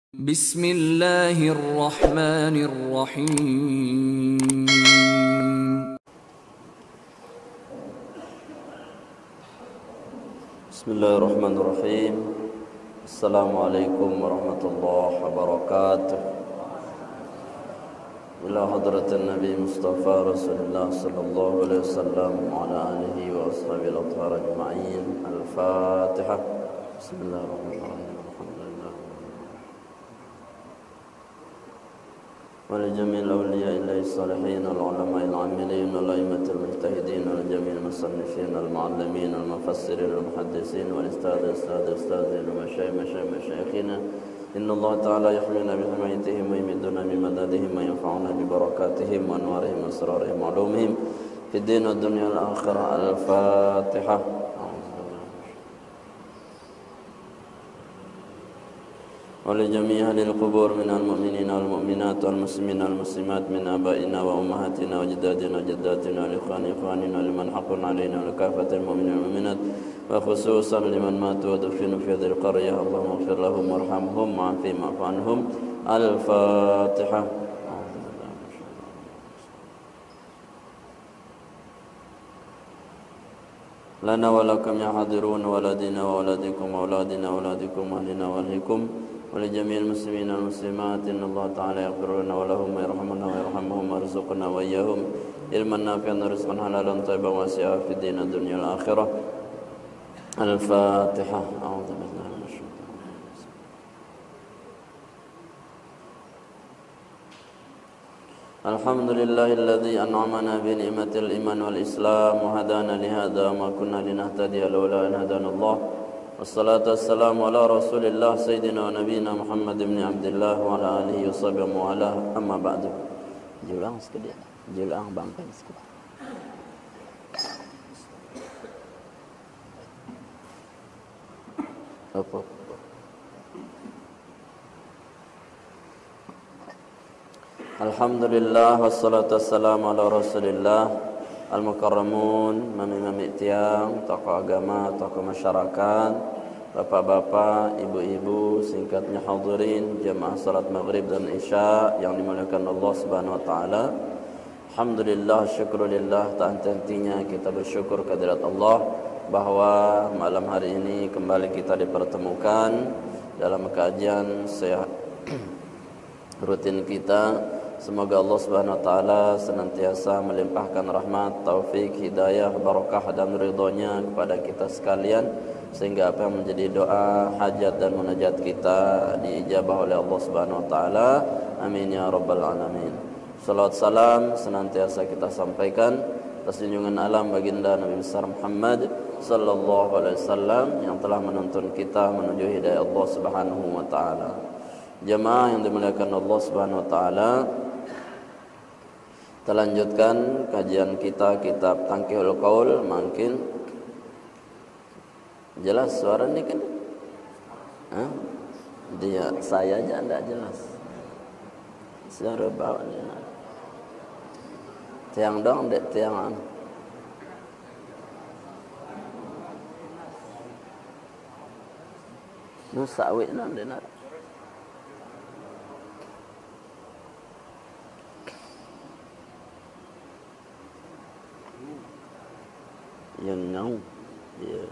Bismillahirrahmanirrahim. Bismillahirrahmanirrahim. Assalamualaikum warahmatullahi wabarakatuh. Ila hadratin Nabi Mustafa Rasulullah sallallahu alaihi wasallam wa ala alihi wa ashabihi al-athhar ajma'in. Al-Fatihah. Bismillahirrahmanirrahim. ولجميع الأولياء الله الصالحين والعلماء العاملين والأئمة المجتهدين ولجميع المصنفين المعلمين المفسرين المحدثين والأستاذين ومشايخنا إن الله تعالى يحمينا بحمايتهم ويمدنا بمددهم وينفعنا ببركاتهم وأنوارهم وأسرارهم وعلومهم في الدين والدنيا والآخرة. الفاتحة. ولجميع أهل القبور من المؤمنين والمؤمنات والمسلمين والمسلمات من آبائنا وأمهاتنا وجدادنا وجداتنا والإخواننا ولمن حق علينا ولكافة المؤمنين والمؤمنات وخصوصا لمن ماتوا ودفنوا في هذه القرية. اللهم اغفر لهم وارحمهم وعافهم واعف عنهم. الفاتحة. لنا ولكم يا حاضرون ولدنا وولدكم وأولادنا وأولادكم وأهلنا وأهلكم ولجميع المسلمين والمسلمات إن الله تعالى يغفر لنا ولهم ويرحمنا ويرحمهم ويرزقنا وإياهم علما نافعا ورزقا حلالا طيبا واسعا في الدين الدنيا والآخرة. الفاتحة. أعوذ بالله من الشيطان الرجيم. الحمد لله الذي أنعمنا بنعمة الإيمان والإسلام وهدانا لهذا وما كنا لنهتدي لولا أن هدانا الله. والصلاة والسلام على رسول الله سيدنا ونبينا محمد بن عبد الله وعلى آله وصحبه وعلاه. أما بعد. Julang sekalian. Julang bangkai sekalian. Apa? Alhamdulillah wassalatu wassalamu ala Rasulillah al-mukarramun, mami-mami tiang, tokoh agama, tokoh masyarakat, bapak-bapak, ibu-ibu, singkatnya hadirin jamaah salat maghrib dan isya yang dimuliakan Allah Subhanahu wa taala. Alhamdulillah, syukurillah, tak henti-hentinya kita bersyukur kehadirat Allah bahwa malam hari ini kembali kita dipertemukan dalam kajian rutin kita. Semoga Allah Subhanahu wa taala senantiasa melimpahkan rahmat, taufik, hidayah, barakah dan ridhonya kepada kita sekalian sehingga apa yang menjadi doa, hajat dan munajat kita diijabah oleh Allah Subhanahu wa taala. Amin ya rabbal alamin. Salawat salam senantiasa kita sampaikan atas junjungan alam baginda Nabi besar Muhammad sallallahu alaihi wasallam yang telah menuntun kita menuju hidayah Allah Subhanahu wa taala. Jemaah yang dimuliakan Allah Subhanahu wa taala, kita lanjutkan kajian kita kitab Tanqihul Qaul. Makin jelas suara ini kan? Dia saya aja tidak jelas. Suara bawahnya. Tiang dong, dek tiangan. Nusa awit nan dengar. Yang ngau ya.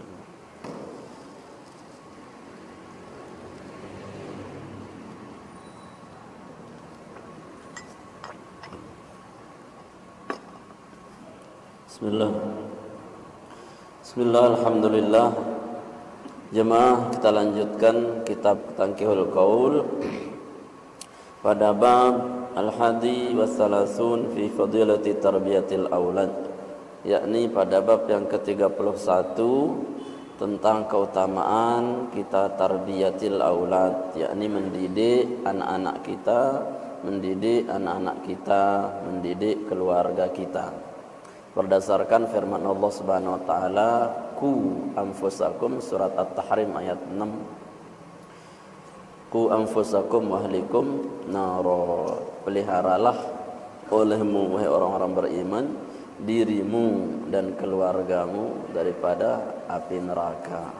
Bismillah, alhamdulillah. Jemaah, kita lanjutkan kitab Tanqihul Qaul pada bab al-hadi wassalasun fi fadilati tarbiyatil aulad, yakni pada bab yang ke-31 tentang keutamaan kita tarbiyatil aulad, yakni mendidik anak-anak kita, mendidik keluarga kita. Berdasarkan firman Allah Subhanahu wa taala, "Qu anfusakum", surat At-Tahrim ayat 6. "Qu anfusakum wa ahlikum nara", peliharalah olehmu wahai orang-orang beriman dirimu dan keluargamu daripada api neraka.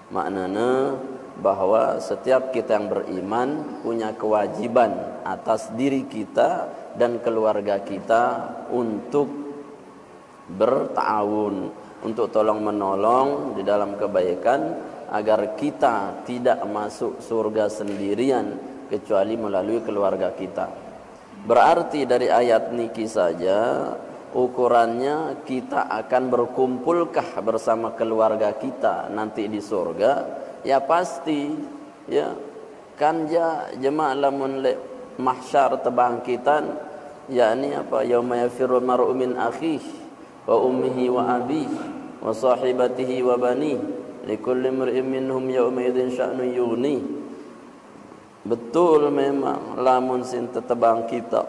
Maknanya bahwa setiap kita yang beriman punya kewajiban atas diri kita dan keluarga kita untuk berta'awun, untuk tolong menolong di dalam kebaikan agar kita tidak masuk surga sendirian kecuali melalui keluarga kita. Berarti dari ayat niki saja ukurannya kita akan berkumpulkah bersama keluarga kita nanti di surga? Ya pasti, ya kan jemaah lamun le mahsyar tebangkitan, yakni apa, yauma yafirru mar'u min akhihi wa ummihi wa abihi wa sahibatihi wa banihi likulli imri'in minhum yawma idzin sya'nun yughni. Betul memang lamun sin tetebang kita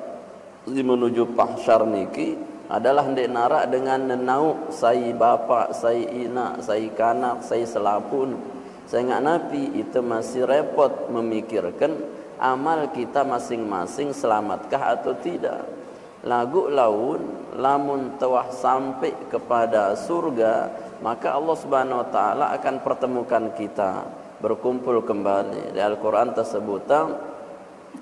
di menuju mahsyar niki adalah hendak narak dengan nenau sai bapa, sai ina, sai kanak, sai selapun. Saya ingat Nabi itu masih repot memikirkan amal kita masing-masing selamatkah atau tidak. Lagu laun lamun telah sampai kepada surga, maka Allah Subhanahu wa taala akan pertemukan kita berkumpul kembali. Di Al-Qur'an tersebutang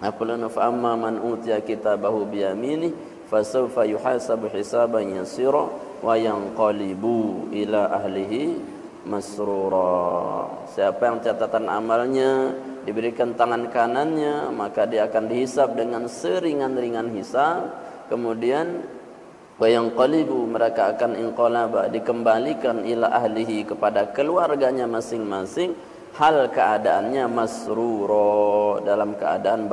apalana fa amma man utiya kitabahu biyamini fasawfa yuhasabu hisaban yasira wa yanqalibu ila ahlihi masrura. Siapa yang catatan amalnya diberikan tangan kanannya, maka dia akan dihisab dengan seringan-ringan hisab. Kemudian wa yanqalibu, mereka akan inqalaba, dikembalikan ila ahlihi, kepada keluarganya masing-masing, hal keadaannya masrura, dalam keadaan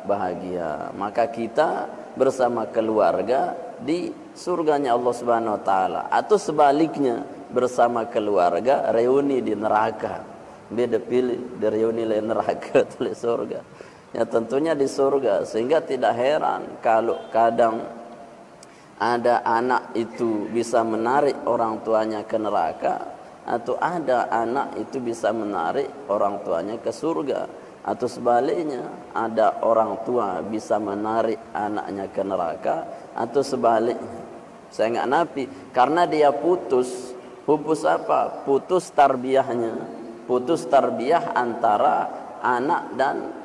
bahagia. Maka kita bersama keluarga di surganya Allah Subhanahu wa taala, atau sebaliknya bersama keluarga reuni di neraka. Beda pilih di reuni di neraka atau di surga. Ya tentunya di surga, sehingga tidak heran kalau kadang ada anak itu bisa menarik orang tuanya ke neraka, atau ada anak itu bisa menarik orang tuanya ke surga, atau sebaliknya ada orang tua bisa menarik anaknya ke neraka, atau sebaliknya. Saya ingat Nabi, karena dia pupus apa? Putus tarbiyahnya, putus tarbiyah antara anak dan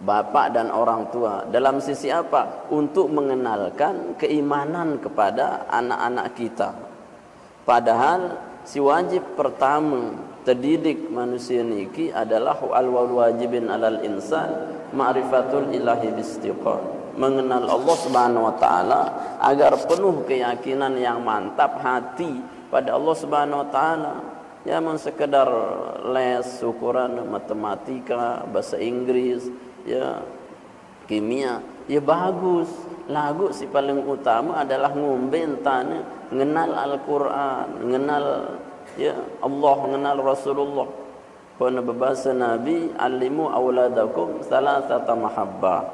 bapak dan orang tua. Dalam sisi apa? Untuk mengenalkan keimanan kepada anak-anak kita. Padahal si wajib pertama terdidik manusia niki adalah wajibin alal insan ma'rifatul ilahi bistiqan, mengenal Allah Subhanahu wa taala agar penuh keyakinan yang mantap hati pada Allah Subhanahu wa taala. Ya men sekedar les ukuran matematika, bahasa Inggris, ya kimia, ya bagus. Lagu si paling utama adalah ngumbentan, mengenal Al-Qur'an, mengenal ya Allah, mengenal Rasulullah. Pada bahasa Nabi, alimu auladakum salasata mahabbah.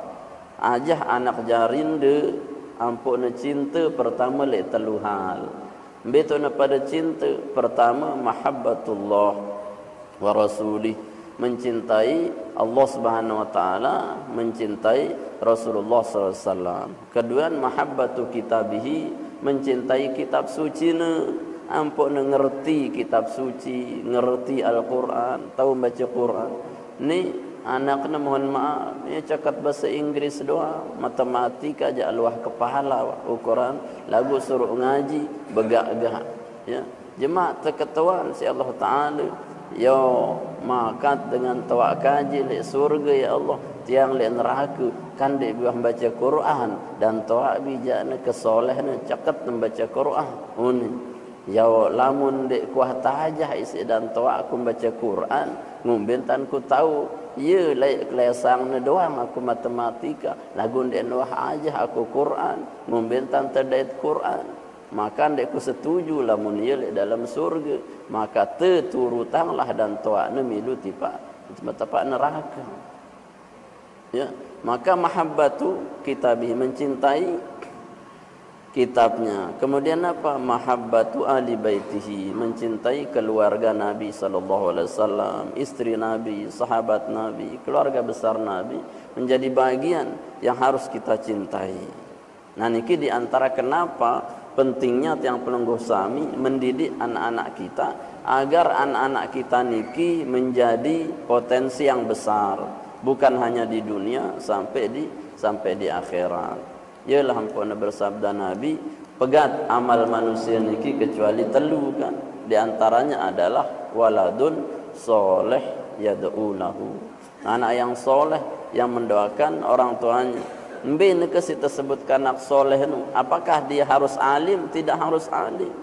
Ajah anak jarinde ampun cinta pertama le telu hal. Betona pada cinta pertama mahabbatullah wa rasulih, mencintai Allah Subhanahu wa taala, mencintai Rasulullah sallallahu alaihi wasallam. Kedua mahabbatu kitabihi, mencintai kitab suci ne, ampun ngerti kitab suci, ngerti Al-Qur'an, tahu baca Qur'an. Ni anaknya mohon maaf, ya cakap bahasa Inggris doang, matematika aja luah kepala ukuran, lagu suruh ngaji begak-gak. Ya, jemaah terketuan si Allah Taala, yo makat dengan tawa kaji le surga ya Allah, tiang le neraka kan dia buah baca Quran dan tawa bijana kesolehna cakat membaca Quran. Uni ya lamun dek kuah tajah isi dan tawa aku baca Quran, ngumbentan ku tahu ye laik kelesangna doang aku matematika, lagu dek nuah aja aku Quran, ngumbentan terdait Quran. Maka dek ku setuju lamun ye dalam surga, maka teturutanglah dan tawana milu tipa tapak neraka. Ya, maka mahabbatu kitabih, mencintai kitabnya. Kemudian apa? Mahabbatu ahli baitihi, mencintai keluarga Nabi sallallahu alaihi wasallam, istri Nabi, sahabat Nabi, keluarga besar Nabi menjadi bagian yang harus kita cintai. Nah niki di antara kenapa pentingnya tiang pelengguh sami mendidik anak-anak kita agar anak-anak kita niki menjadi potensi yang besar, bukan hanya di dunia sampai di akhirat. Yalah ampun bersabda Nabi, pegat amal manusia niki kecuali telu kan. Di antaranya adalah waladun soleh yad'u lahu. Anak yang soleh yang mendoakan orang tuanya. Mbin ke si tersebut kanak soleh nu, apakah dia harus alim? Tidak harus alim.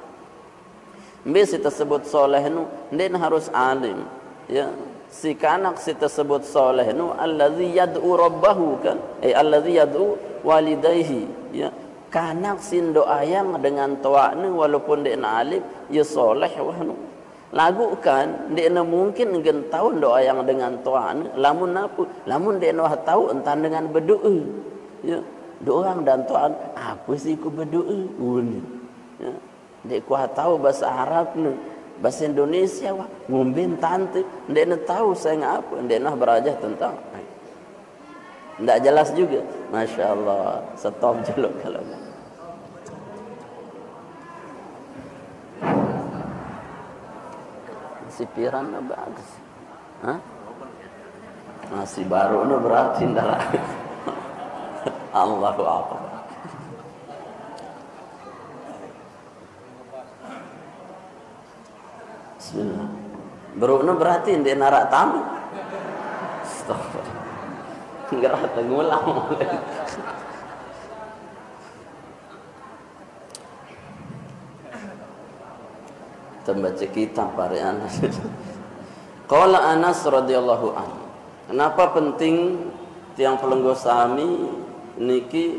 Mbin si tersebut soleh nu, dia harus alim. Ya, si kanak si tersebut soleh nu allazi yad'u rabbahu kan, allazi yad'u walidayhi. Ya, kanak sin doayang dengan tuakna walaupun dia alim, ya soleh wah nu. Lagu kan dia mungkin gen tahu doayang dengan tuakna, lamun apa? Lamun dia noh tahu entah dengan berdoa. Ya, doang dan tuan apa sih ku berdoa ya, dek ku tahu bahasa Arab ni, bahasa Indonesia wah ngumbin tante dek nak tahu saya apa, dek nak belajar tentang ndak jelas juga. Masya Allah, stop dulu kalau si piran bagus, masih baru ni berarti ndak. Allahu Akbar. Bismillah. Berukna berarti dia narak tamu. Astagfirullah. Enggak tengulang. Tembaca kitab para Anas. Qala Anas radhiyallahu anhu. Kenapa penting tiang pelengguh sami niki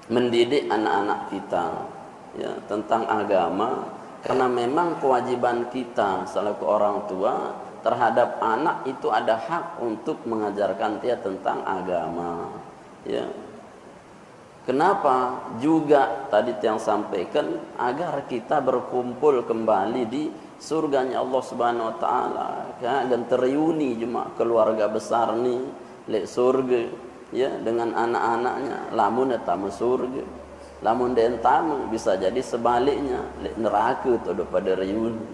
mendidik anak-anak kita ya tentang agama, karena memang kewajiban kita selaku orang tua terhadap anak itu ada hak untuk mengajarkan dia tentang agama ya. Kenapa juga tadi yang sampaikan agar kita berkumpul kembali di surganya Allah Subhanahu wa taala kan, dan terreuni cuma keluarga besar ni lek surga ya dengan anak-anaknya, lamun tamu surga, lamun dia tamu bisa jadi sebaliknya neraka tu pada reuni.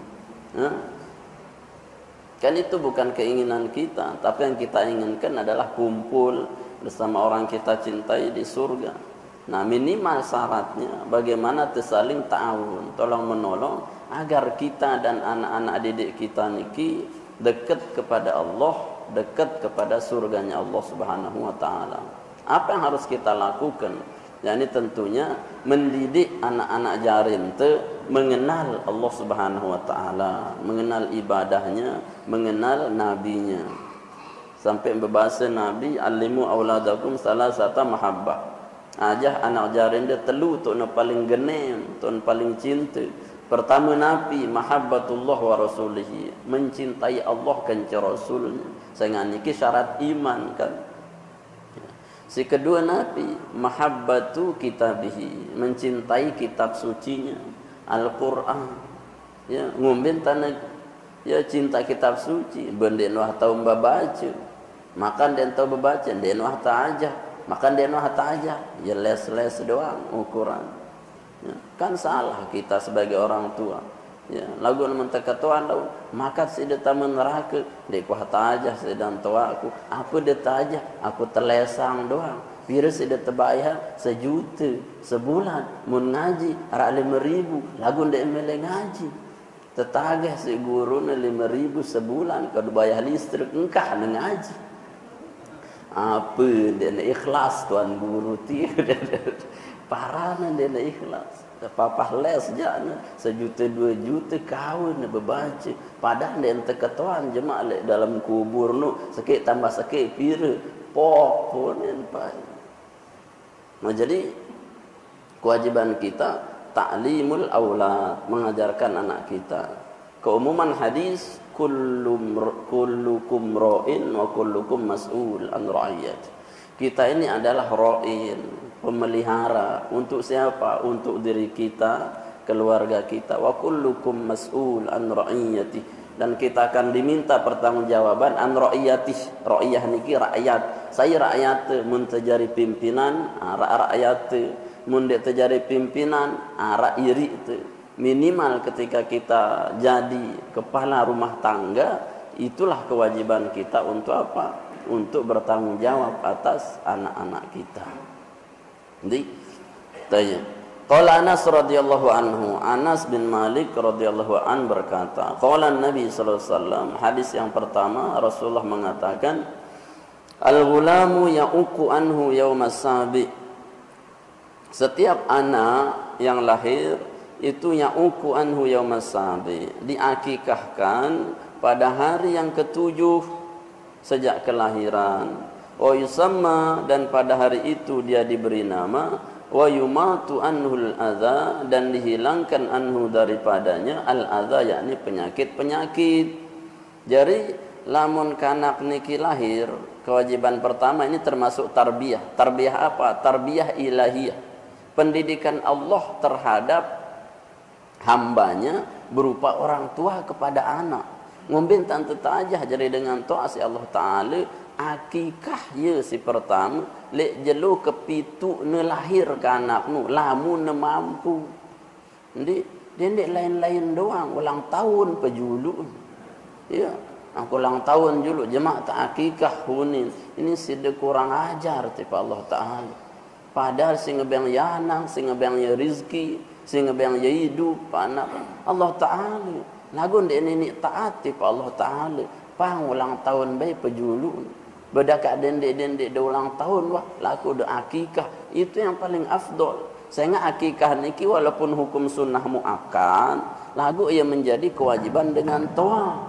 Kan itu bukan keinginan kita, tapi yang kita inginkan adalah kumpul bersama orang kita cintai di surga. Nah minimal syaratnya bagaimana tersaling ta'awun, tolong menolong agar kita dan anak-anak didik kita niki dekat kepada Allah, dekat kepada surganya Allah Subhanahu wa taala. Apa yang harus kita lakukan? Yani tentunya mendidik anak-anak jarin te mengenal Allah Subhanahu wa taala, mengenal ibadahnya, mengenal nabinya. Sampai berbahasa Nabi, alimu auladakum salasata mahabbah. Ajah anak jarin dia telu tu na paling genem, tu paling cinta. Pertama Nabi mahabbatullah wa rasulihi, mencintai Allah dan Rasulnya. Sehingga niki syarat iman kan. Si kedua Nabi mahabbatu kitabihi, mencintai kitab sucinya, Al-Qur'an. Ya, ngumbin tanah ya cinta kitab suci, benda noh tahu membaca. Makan dia tahu membaca, dia noh tak aja. Makan dia noh tak aja. Ya les-les doang ukuran. Ya, kan salah kita sebagai orang tua. Ya, lagu mentaka tuan lau makan si dia taman neraka, dia kuah aja sedang tua aku. Apa dia aja? Aku telesang doang. Bila si dia terbayar 1 juta sebulan, mun ngaji ara 5.000, lagu dia mele ngaji. Tetagih si guru na 5.000 sebulan kalau bayar listrik engkah na ngaji. Apa dia nak ikhlas tuan guru ti. Parana dia nak ikhlas. Papah les jana 1 juta 2 juta kawin na berbaca. Padahal dia ente ketuan jemaah dalam kubur nu sikit tambah sikit pira pokon empai. Nah, jadi kewajiban kita ta'limul aulad, mengajarkan anak kita. Keumuman hadis kullukum ra'in wa kullukum mas'ul an ra'iyat. Kita ini adalah ra'in, pemelihara. Untuk siapa? Untuk diri kita, keluarga kita. Wa kullukum mas'ul an ra'iyati. Dan kita akan diminta pertanggungjawaban an ra'iyati. Ra'iyah niki rakyat. Saya rakyat mun terjadi pimpinan, rakyat mun dek terjadi pimpinan arak iri itu. Minimal ketika kita jadi kepala rumah tangga, itulah kewajiban kita untuk apa? Untuk bertanggung jawab atas anak-anak kita. Jadi tanya, qala Anas radhiyallahu anhu, Anas bin Malik radhiyallahu an berkata, qala Nabi sallallahu alaihi wasallam, hadis yang pertama Rasulullah mengatakan, al-ghulamu ya'uqu anhu yaumas sabi. Setiap anak yang lahir itu ya'uqu anhu yaumas sabi, diakikahkan pada hari yang ketujuh sejak kelahiran. Wa yusamma, dan pada hari itu dia diberi nama. Wa yumatu anhul adza, dan dihilangkan anhu daripadanya al adza, yakni penyakit-penyakit. Jadi lamun kanak niki lahir, kewajiban pertama ini termasuk tarbiyah. Tarbiyah apa? Tarbiyah ilahiyah. Pendidikan Allah terhadap hambanya berupa orang tua kepada anak. Ngombintan tetajah jadi dengan toa si Allah Ta'ala, akikah ye si pertama lek jelu kepitu ne lahir ke anak nu lamun ne mampu. Jadi dendek lain-lain doang ulang tahun pejulu. Ya, aku ulang tahun julu jemaah tak akikah hunin. Ini sida kurang ajar tipa Allah Ta'ala. Padahal sing ngebang yanang, sing ngebang ya rizki, sing ngebang ya hidup anak Allah Ta'ala. Lagun de ini taat tipa Allah Ta'ala. Pang ulang tahun baik pejulu. Bedakat dendek-dendek de ulang tahun wah laku de akikah. Itu yang paling afdol. Sehingga akikah niki walaupun hukum sunnah muakkad, lagu ia menjadi kewajiban dengan toa.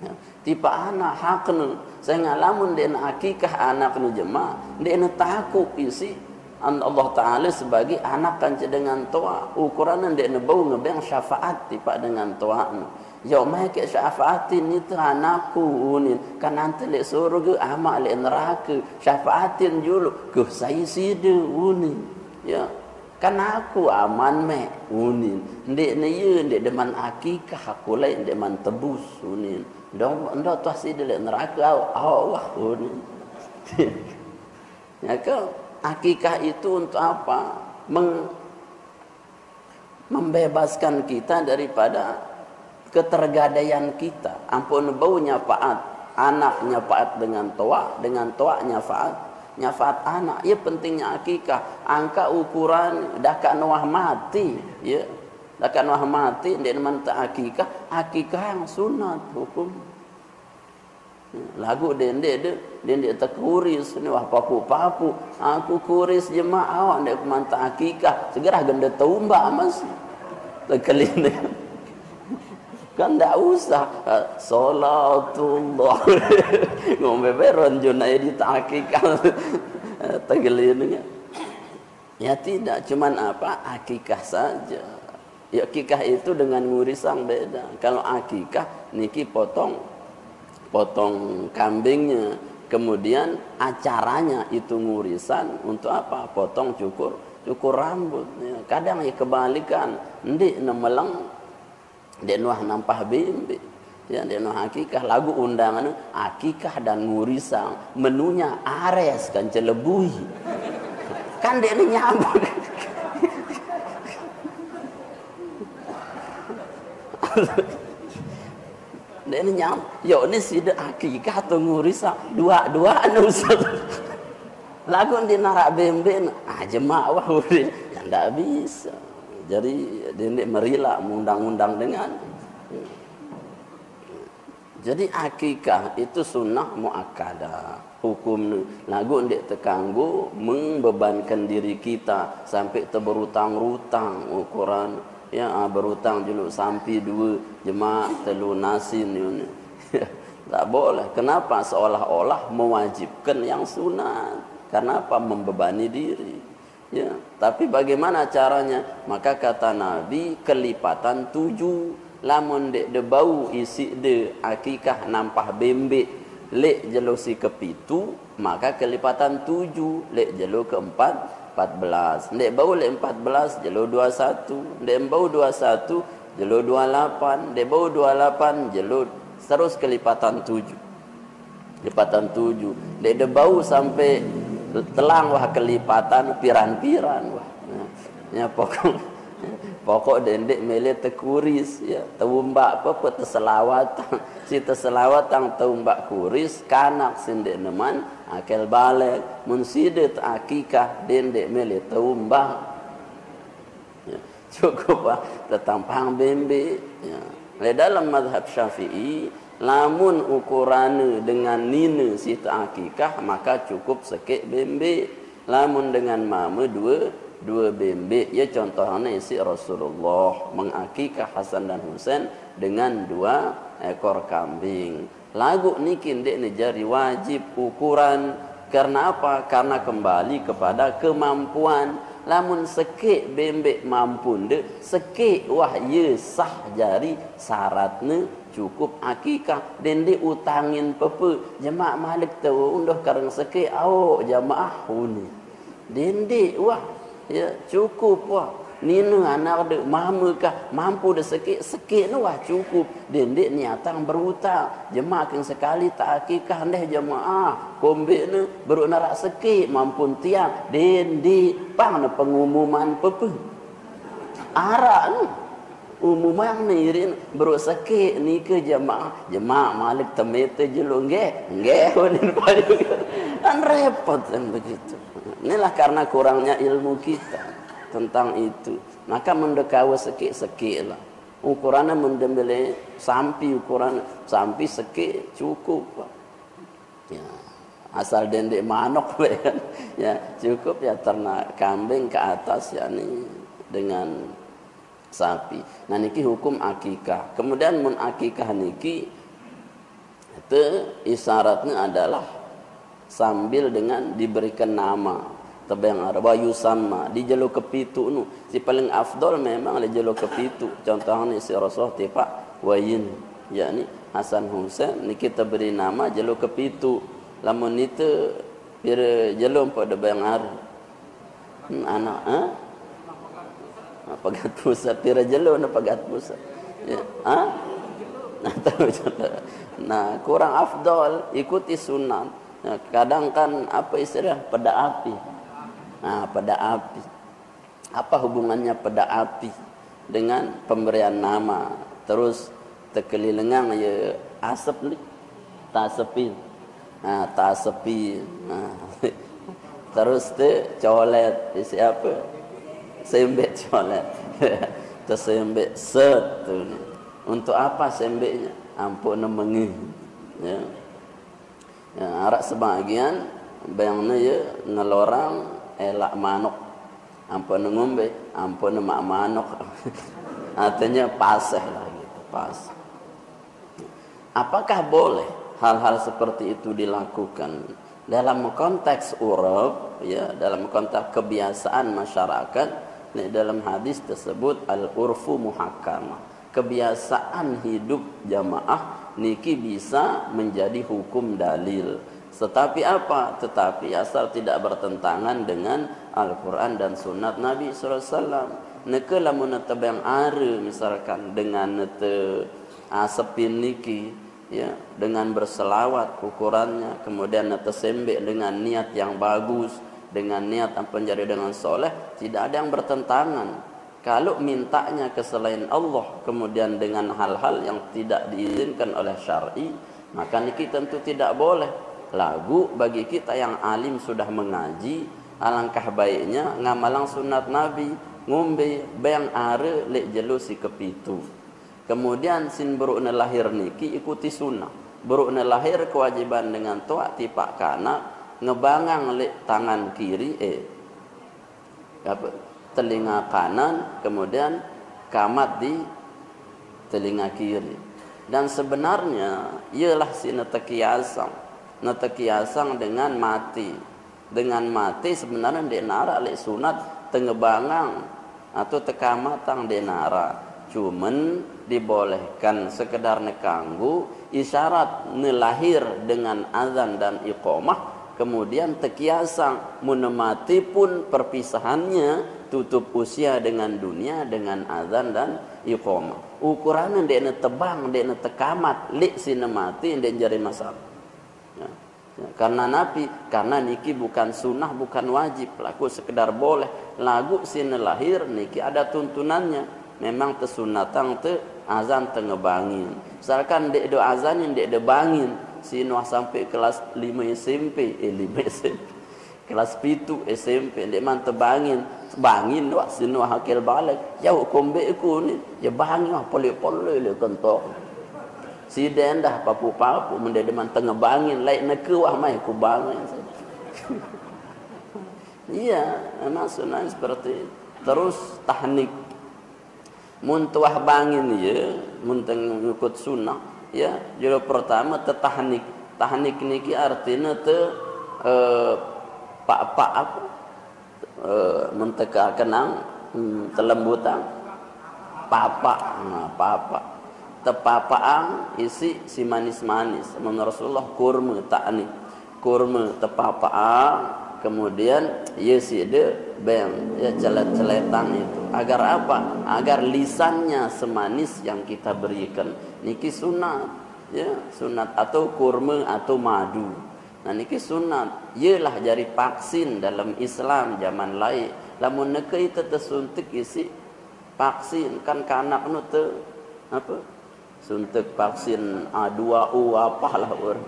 Ya, tipa anak hakna. Sehingga lamun de akikah anak nu jemaah, de takut isi Allah Ta'ala sebagai anak kanca dengan toa. Ukuran de bau ngebang syafaat tipa dengan toa. Ya mai ke syafaatin itu anakku unin kan nanti le surga amak le neraka syafaatin dulu ke saya sida unin ya kan aku aman me unin ndek ne ye ndek deman akikah aku lain ndek man tebus unin ndok tuah sida le neraka Allah unin ya ke akikah itu untuk apa? Membebaskan kita daripada ketergadaian kita. Ampun bau nyafaat anak, nyafaat dengan toa nyafaat anak. Ya pentingnya akikah. Angka ukuran dakat nuah mati, ya. Dakat nuah mati ndek manta akikah yang sunat hukum. Lagu dendek terkuris ni wah papu aku kuris jemaah awak ndek manta akikah segera genda tumbak mas tekelin kan tak usah salatullah ngombe beron juna di akikah tegelin ya tidak cuman apa akikah saja ya akikah itu dengan ngurisan beda kalau akikah niki potong kambingnya kemudian acaranya itu ngurisan untuk apa potong cukur rambut ya. Kadang ya kebalikan ndik nemeleng dek nuah nampah bimbi ya dek nuah akikah lagu undangan akikah dan ngurisan menunya ares kan celebui kan dek ni nyambut dek ni nyambut yo ni sida akikah atau ngurisan dua-duaan usah lagu di narak bimbi jemaah wah udah ya ndak bisa. Jadi dia merila mengundang-undang dengan. Jadi akikah itu sunnah muakkadah. Hukum lagu ndik terganggu membebankan diri kita sampai terberutang-rutang ukuran ya berutang dulu sampai 2 jemaah telu nasin ni. Tak boleh. Kenapa seolah-olah mewajibkan yang sunat? Kenapa membebani diri? Ya, tapi bagaimana caranya? Maka kata Nabi kelipatan 7. Lamun dek de bau isi de akikah nampah bembek lek jelo si kepitu maka kelipatan 7 lek jelo keempat 14 dek bau lek 14 jelo 21 dek bau 21 jelo 28 dek bau 28 jelo terus kelipatan 7 kelipatan 7 dek de bau sampai telang wah kelipatan piran-piran wah Ya pokok dendek mele tekuris ya tumbak apa terselawatan si terselawatan tumbak kuris kanak sindek neman akel balik mun sidet akikah dendek mele tumbak ya cukup tetampang bembe ya dalam mazhab Syafi'i lamun ukuran dengan nina si akikah maka cukup sekek bembe lamun dengan mama dua bembe ya contohnya isi Rasulullah mengakikah Hasan dan Husain dengan 2 ekor kambing lagu niki ndek ni jari wajib ukuran karena apa karena kembali kepada kemampuan lamun sekek bembe mampu ndek sekek wah ye sah jari syaratnya cukup akikah dende utangin pepe jemaah malik tahu unduh karang sekek awak jemaah huni dende wah ya cukup wah nina anak de mama kah mampu de sekik nu wah cukup dendek niatang berhutang jemaah yang sekali tak akikah ndeh jemaah kombe ne baru narak sekik mampu tiang dendek pang na pengumuman pepe arak nu umuman ni irin baru sekik ni ke jemaah malik temete jelung nggih kan repot kan begitu. Inilah karena kurangnya ilmu kita tentang itu. Maka mendekawa sekik-sekik lah. Ukurannya mendembele sampi ukuran sampi sekik cukup. Ya, asal dendek manok kan. Ya, cukup ya ternak kambing ke atas ya nih dengan sapi. Nah niki hukum akikah. Kemudian mun akikah niki itu isyaratnya adalah sambil dengan diberikan nama tebang arba yusamma di jelo kepitu nu si paling afdol memang di jelo kepitu contohnya si Rasul tipak wayin yakni Hasan Husain ni kita beri nama jelo kepitu lamun itu pira jelo pada bayang ar anak pagat pusat pira jelo na pagat pusat ya nah kurang afdol ikuti sunat. Nah, kadang kan apa istilah peda api. Nah, peda api. Apa hubungannya peda api dengan pemberian nama? Terus tekelilengang ya asap ni, tak sepi. Nah, tak sepi. Nah, terus tu colet isi apa? Sembek colet. Tersembek set tu. Untuk apa sembeknya? Ampun mengi. Ya. Ya, arak sebagian bayangnya ya ngelorang elak manok ampun ngombe ampun mak manok artinya paseh lah gitu pas. Apakah boleh hal-hal seperti itu dilakukan dalam konteks urab ya dalam konteks kebiasaan masyarakat dalam hadis tersebut al-urfu muhakkamah kebiasaan hidup jamaah niki bisa menjadi hukum dalil. Tetapi apa? Tetapi asal tidak bertentangan dengan Al-Quran dan Sunnat Nabi SAW. Neke lamun tebang are misalkan dengan nete asepin niki, ya dengan berselawat ukurannya, kemudian nete sembek dengan niat yang bagus, dengan niat apa menjadi dengan soleh, tidak ada yang bertentangan. Kalau mintanya ke selain Allah kemudian dengan hal-hal yang tidak diizinkan oleh syar'i, maka niki tentu tidak boleh. Lagu bagi kita yang alim sudah mengaji, alangkah baiknya ngamalang sunat Nabi, ngombe bayang are lek jelusi kepitu. Kemudian sin burukna lahir niki ikuti sunnah. Burukna lahir kewajiban dengan tuak tipak kanak ngebangang lek tangan kiri telinga kanan, kemudian kamat di telinga kiri. Dan sebenarnya ialah si netekiasang dengan mati. Dengan mati sebenarnya dia nara lek sunat tengebangang atau tekamatang dia nara. Cuman dibolehkan sekedar nekanggu isyarat nelahir dengan azan dan iqamah. Kemudian tekiasang menemati pun perpisahannya tutup usia dengan dunia dengan azan dan iqamah. Ukuran dia tebang, dia tekamat, lik sinemati dia jari masalah. Ya. Karena Nabi, karena niki bukan sunnah, bukan wajib, laku sekedar boleh. Lagu sini lahir niki ada tuntunannya. Memang tesunatang te azan tengebangin. Misalkan dek do azanin, dek do bangin, sino sampai kelas 5 SMP, 5 SMP. Kelas 7 SMP, dek man tebangin, bangin wah sino hakil balik. Ya hukum beku ni, ya bangin wah pole-pole le kentok. Si dendah papu-papu mendedeman tengah bangin lain neke wah mai ku bangin. Iya, memang sunnah seperti itu. Terus tahnik mun tuah bangin ya, mun teng ngikut sunnah ya. Jadi pertama te tahnik. Tahnik niki artinya te pak-pak apa? Mun teka kenang telembutan papa, papa. Tepapaang isi si manis-manis. Menurut Rasulullah kurma takni. Kurma tepapaang, kemudian ya si de beng ya celet-celetan itu. Agar apa? Agar lisannya semanis yang kita berikan. Niki sunat, ya sunat atau kurma atau madu. Nah niki sunat. Yalah jadi vaksin dalam Islam zaman lain. Lamun neke itu tersuntik isi vaksin kan kanak nu te apa? Suntik vaksin A2U apalah orang.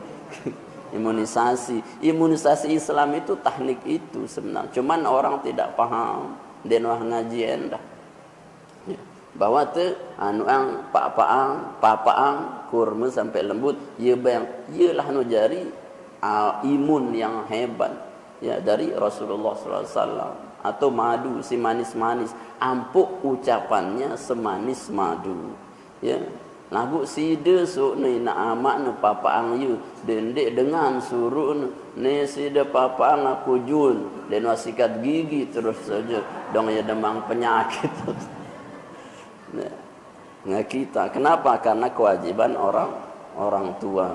Imunisasi Islam itu teknik itu sebenarnya. Cuman orang tidak paham. Dan wah ngaji endah. Ya. Bahwa tu anu ang papaang kurma sampai lembut ye bang yelah nu jari imun yang hebat ya dari Rasulullah SAW. Atau madu si manis-manis, ampuk ucapannya semanis madu. Ya. Lagu sida so ni nak amak nu papaang you dendek dengan suruh ni sida papaang aku jun dan wasikat gigi terus saja dong ya demang penyakit. Nah kita kenapa? Karena kewajiban orang tua.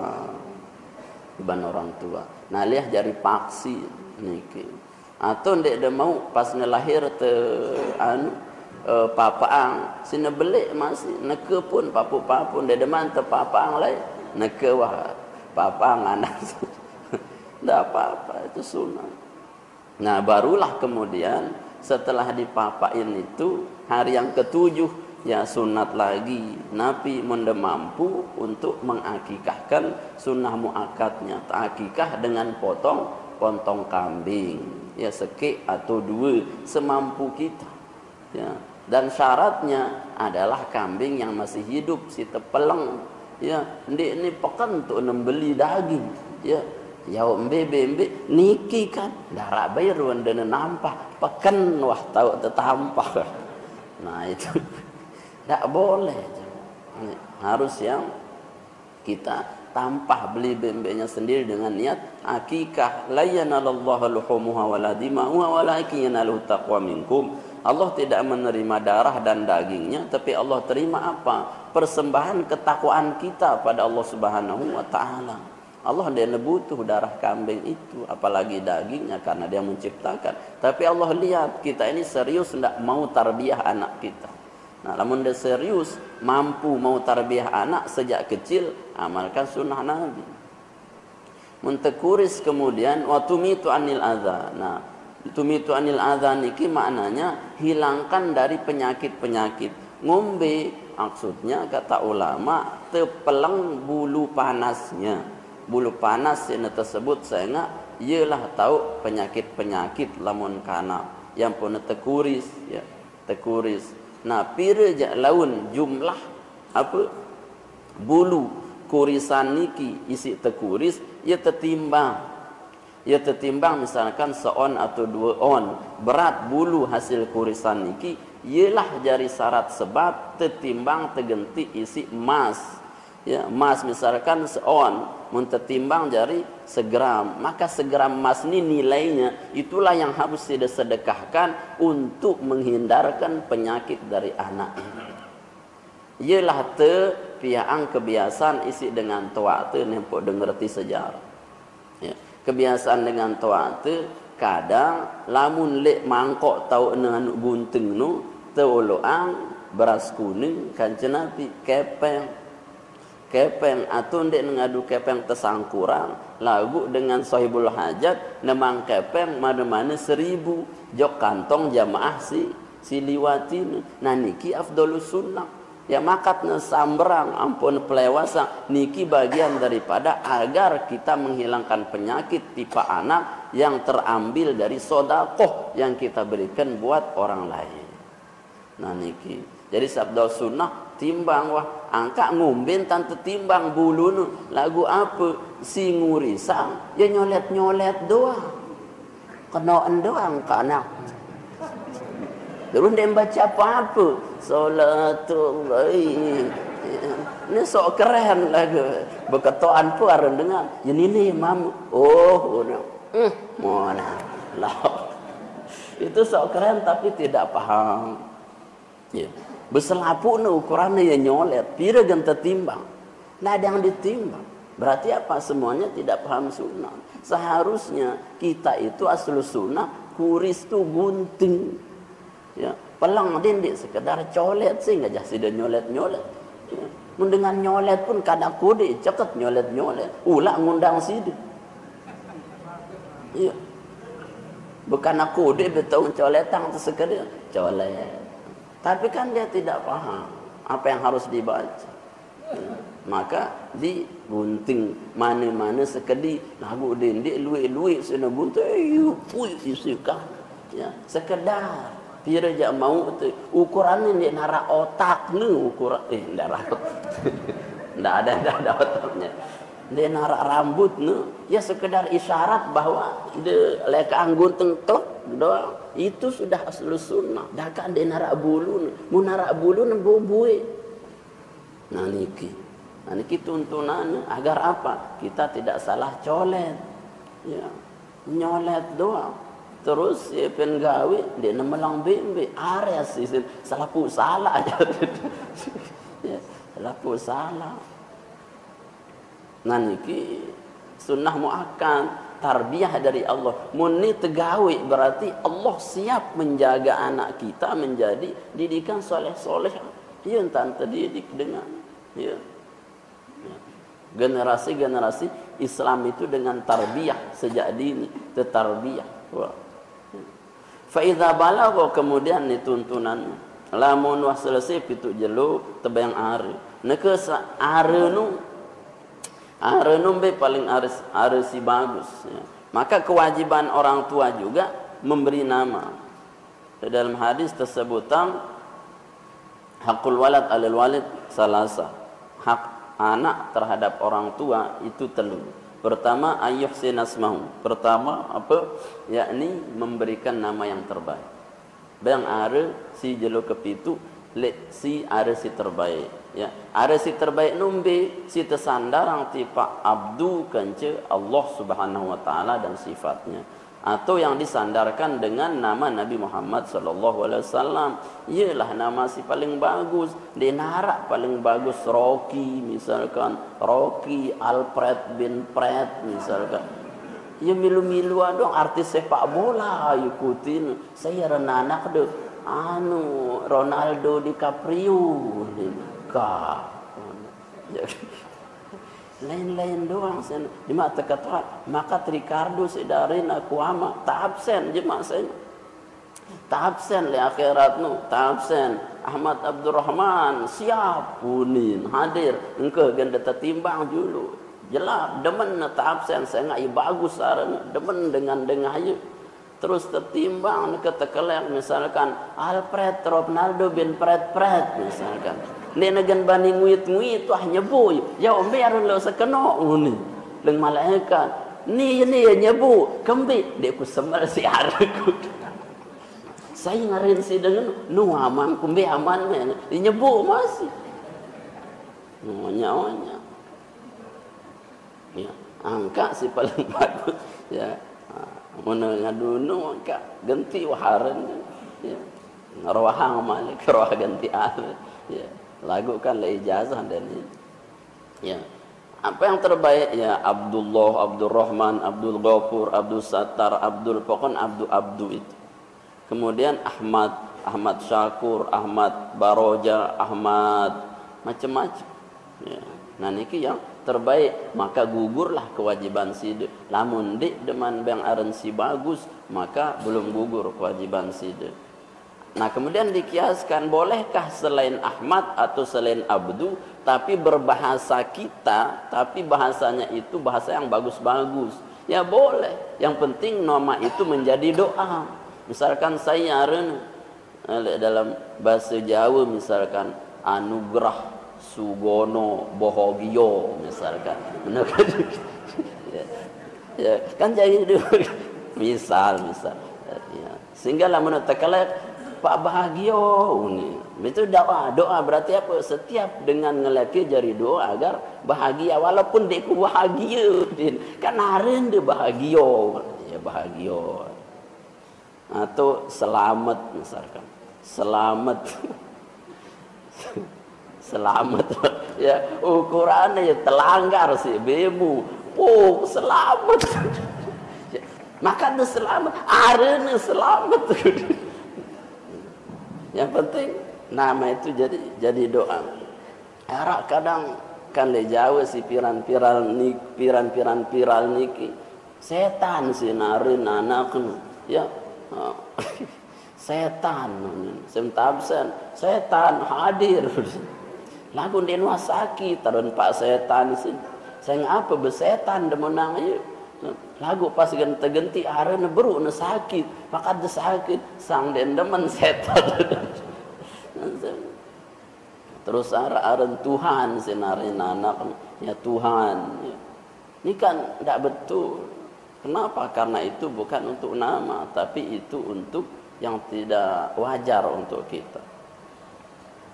Kewajiban orang tua. Nah lihat jari paksi niki. Atau ndek de mau pas nelahir te anu papaang sina belik masih neke pun papu-papu de deman te papaang lain neke wah papaang anak. Ndak apa-apa itu sunnah. Nah barulah kemudian setelah dipapain itu hari yang ketujuh ya sunat lagi. Nabi mende mampu untuk mengakikahkan sunnah muakkadnya. Akikah dengan potong kambing ya sekek atau dua semampu kita ya. Dan syaratnya adalah kambing yang masih hidup si tepeleng ya. Ndik ni pekan untuk membeli daging ya. Ya embe niki kan darah bayar wanda nampak pekan wah tahu tetampah. Nah itu tak boleh. Harus yang kita tampah beli bembenya sendiri dengan niat akikah. La yanalallahu luhumuha wala dima'uha walakin yanaluhu taqwa minkum. Allah tidak menerima darah dan dagingnya, tapi Allah terima apa? Persembahan ketakwaan kita pada Allah Subhanahu wa taala. Allah dia butuh darah kambing itu, apalagi dagingnya karena dia menciptakan. Tapi Allah lihat kita ini serius tidak mau tarbiyah anak kita. Nah, lamun dia serius mampu mau tarbiyah anak sejak kecil, amalkan sunnah Nabi. Muntekuris kemudian wa tumitu anil adza. Nah, tumitu anil adza niki maknanya hilangkan dari penyakit-penyakit. Ngombe maksudnya kata ulama tepeleng bulu panasnya. Bulu panas yang tersebut saya ialah tahu penyakit-penyakit lamun kana yang pun tekuris ya, tekuris. Nah, pira jak laun jumlah apa bulu kurisan niki isi tekuris ia tertimbang. Ia tertimbang misalkan seon atau 2 on berat bulu hasil kurisan niki ialah jari syarat sebab tertimbang tergenti isi emas ya. Emas misalkan seon mun tertimbang jari segram, maka segram emas ni nilainya itulah yang harus disedekahkan untuk menghindarkan penyakit dari anak ini. Ialah te piang kebiasaan isi dengan toa te nempok dengerti sejarah ya. Kebiasaan dengan toa tu kadang lamun lek mangkok tau dengan gunting nu teoloang beras kuning kanjeng Nabi kepeng kepeng atau ndek ngadu kepeng tesangkurang lagu dengan sahibul hajat nemang kepeng mana-mana 1000 jok kantong jamaah si liwatin nah niki afdolus sunnah ya makatna sambrang ampun pelewasa niki bagian daripada agar kita menghilangkan penyakit tipe anak yang terambil dari sedekah yang kita berikan buat orang lain. Nah niki jadi sabda sunnah timbang wah angka ngumben tante timbang bulu lagu apa si ngurisang ya nyolet doang kenaan doang kana terus dia baca apa salatullah ini sok keren lagu beketoan pun areng dengar ya ini mam mana lah itu sok keren tapi tidak paham ya beselapu ukurannya ya nyolet pira genta timbang nah ada yang ditimbang berarti apa semuanya tidak paham sunnah seharusnya kita itu asal sunnah kuris tu gunting ya pelang dindik sekedar colet sih nggak jadi dia nyolet ya. Mendengar nyolet pun kadang kode cekat nyolet ulah ngundang sidik iya bukan aku dia betul coletang tu sekedar colet tapi kan dia tidak paham apa yang harus dibaca. Maka digunting mana-mana sekedi lagu dindik luik-luik sena gunting pui isikan. Ya, sekedar pira jak mau tu ukuran ni nara otak ni ukuran ndak ndak ada otaknya. Dia nara rambut ni ya sekedar isyarat bahwa dia lekang gunting klek doang. Itu sudah asal sunnah. Dah kan dia narak bulu, mu narak bulu bubui. Nah niki tuntunan agar apa? Kita tidak salah colet. Ya, nyolet doang. Terus ya pengawi dia nemelang bimbi area sih salah aja. Ya, salah. Nah niki sunnah muakkad. Tarbiyah dari Allah. Muni tegawi berarti Allah siap menjaga anak kita menjadi didikan soleh-soleh. Dia entah terdidik dengan ya. Generasi-generasi Islam itu dengan tarbiyah sejak dini, tetarbiyah. Fa idza balagha kemudian dituntunan lamun wah selesai pitu jelu tebayang are. Neke are nu Arenumbe paling aresi bagus ya. Maka kewajiban orang tua juga memberi nama. Dalam hadis tersebutan hakul walad alal walid salasa. Hak anak terhadap orang tua itu telu. Pertama ayyuhsin asmahu. Pertama apa? Yakni memberikan nama yang terbaik. Bang are si jelo kepitu si are si terbaik. Ya, ada si terbaik numbi si tersandarang tipa abdu kance Allah Subhanahu wa taala dan sifatnya atau yang disandarkan dengan nama Nabi Muhammad sallallahu alaihi wasallam ialah nama si paling bagus dinarak paling bagus Rocky misalkan Rocky Alfred bin Fred misalkan ya milu-milu dong artis sepak bola ikutin saya renanak deh Ronaldo DiCaprio lain-lain doang sen di mata kata maka Ricardo sedarin aku ama tak absen jemaah saya tak absen le akhirat nu tak absen Ahmad Abdurrahman siap punin hadir engke ganda tertimbang dulu jelap demen tak absen saya ngai bagus sarana demen dengan ayu terus tertimbang ke tekelek misalkan Alfred Ronaldo bin Fred misalkan dia negan banding nguit wah nyebu ya ombe aron lo sekeno nguni leng malaikat ni ya nyebu kembi dia ku semal si arku saya ngarin si dengan nu aman kumbe aman men nyebu masih nyonya ya angka si paling bagus ya mana ngadunu angka ganti waharan ya ngarwahang malik rawah ganti ya lagu kan la ijazah dan ya apa yang terbaik ya Abdullah, Abdurrahman, Abdul Ghafur, Abdul Sattar, Abdul pokon Abdu itu. Kemudian Ahmad Syakur, Ahmad Baroja, Ahmad macam-macam. Ya. Nah niki yang terbaik, maka gugurlah kewajiban sida. Lamun dik deman bang aren si bagus, maka belum gugur kewajiban sida. Nah kemudian dikiaskan, bolehkah selain Ahmad atau selain Abdu tapi berbahasa kita, tapi bahasanya itu bahasa yang bagus-bagus? Ya boleh, yang penting nama itu menjadi doa. Misalkan saya dalam bahasa Jawa misalkan Anugrah Sugono Bohogio misalkan, ya, kan jadi misal ya. Sehingga lah menurut takala Pak Bahagio ini itu doa berarti apa? Setiap dengan ngelaki jari doa agar bahagia, walaupun deku bahagia kan haren de bahagio ya, bahagio atau selamat misalkan selamat selamat ya, ukurannya ya telanggar sih bemu selamat maka ada selamat arena selamat. Yang penting nama itu jadi doa. Arak kadang kan le Jawa si piran-piran niki setan si narin anak ya setan semtabsen setan hadir lagu denwa sakit tarun pak setan sih saya ngapa besetan demenang aja lagu pas genti arena beru na sakit maka ada sakit sang dendemen setan terus aren Tuhan sinarin anak ya Tuhan ya. Ini kan tidak betul. Kenapa? Karena itu bukan untuk nama, tapi itu untuk yang tidak wajar untuk kita.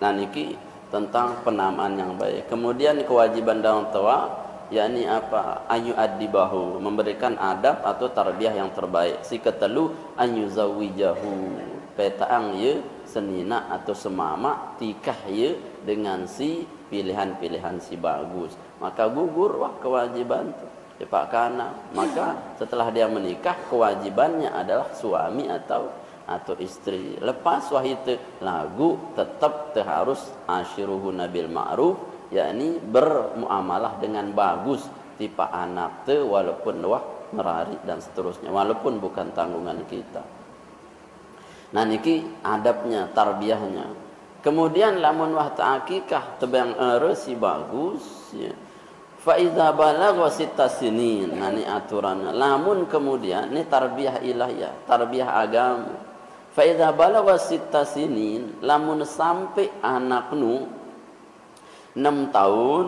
Nah niki tentang penamaan yang baik. Kemudian kewajiban dalam tua, yakni apa? Ayu adibahu, memberikan adab atau tarbiyah yang terbaik. Si ketelu ayu zawijahu, petaang ye senina atau semama tikah ye dengan si pilihan-pilihan si bagus. Maka gugur wah kewajiban tu. Pak kana, maka setelah dia menikah kewajibannya adalah suami atau istri. Lepas wahite lagu tetap harus asyiruhun bil ma'ruf, yakni bermuamalah dengan bagus tipe anak te walaupun wah merari dan seterusnya walaupun bukan tanggungan kita. Nah niki adabnya, tarbiyahnya. Kemudian lamun wah ta'akikah tebang si bagus ya. Fa iza balagha sitta sinin, nah ini aturannya. Lamun kemudian ini tarbiyah ilahiyah, tarbiyah agama. Fa iza balagha sitta sinin, lamun sampai anak nu 6 tahun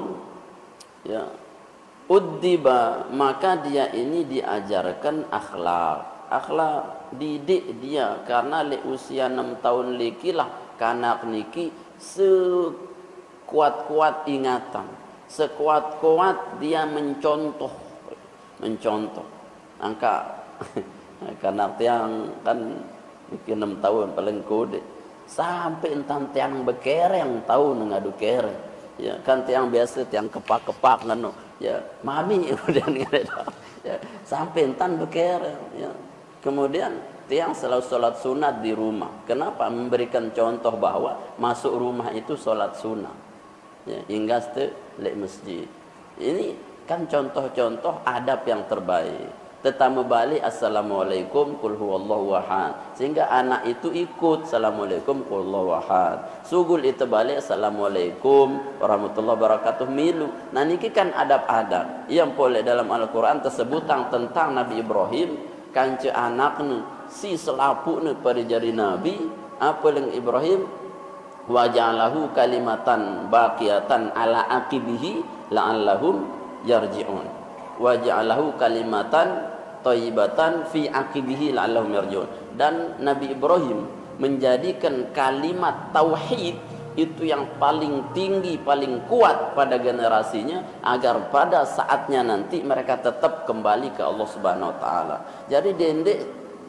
ya, uddiba, maka dia ini diajarkan akhlak, didik dia karena le usia 6 tahun likilah kanak niki sekuat-kuat ingatan, sekuat-kuat dia mencontoh angka karena tiang kan mungkin 6 tahun paling kode sampai entan tiang bekereng tahun ngadu kereng ya kan tiang biasa tiang kepak-kepak ngano ya mami kemudian ya sampai entan bekereng ya. Kemudian tiang selalu sholat sunat di rumah. Kenapa? Memberikan contoh bahwa masuk rumah itu sholat sunat ya, hingga le masjid. Ini kan contoh-contoh adab yang terbaik. Tetamu balik assalamualaikum qul huwallahu ahad, sehingga anak itu ikut assalamualaikum qul huwallahu ahad. Sugul itu balik assalamualaikum warahmatullahi wabarakatuh milu. Nah niki kan adab-adab yang boleh dalam Al-Qur'an tersebut tentang Nabi Ibrahim kanca anaknya si selapuknya pada jari Nabi apa yang Ibrahim waja'alahu kalimatan baqiyatan ala aqibihi la'allahum yarji'un waja'alahu kalimatan thayyibatan fi aqibihi la'allahum yarji'un. Dan Nabi Ibrahim menjadikan kalimat tauhid itu yang paling tinggi, paling kuat pada generasinya agar pada saatnya nanti mereka tetap kembali ke Allah Subhanahu wa taala. Jadi dendek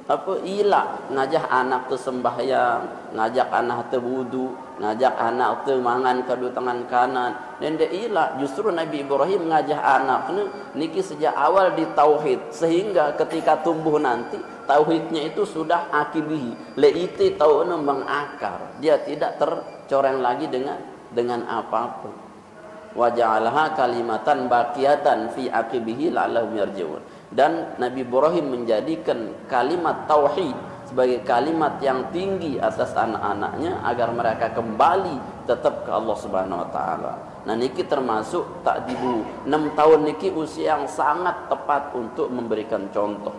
apa ilah ngajak anak tu sembahyang, ngajak anak tu wudu, ngajak anak tu mangan kedua tangan kanan. Dendek ilah justru Nabi Ibrahim ngajak anak niki sejak awal di tauhid sehingga ketika tumbuh nanti tauhidnya itu sudah akibihi leite tauhidnya mengakar. Dia tidak tercoreng lagi dengan apapun. wa ja'alaha kalimatan baqiyatan fi aqibihi la'allahum yarji'un. Dan Nabi Ibrahim menjadikan kalimat tauhid sebagai kalimat yang tinggi atas anak-anaknya agar mereka kembali tetap ke Allah Subhanahu wa taala. Nah niki termasuk takdibu 6 tahun niki usia yang sangat tepat untuk memberikan contoh.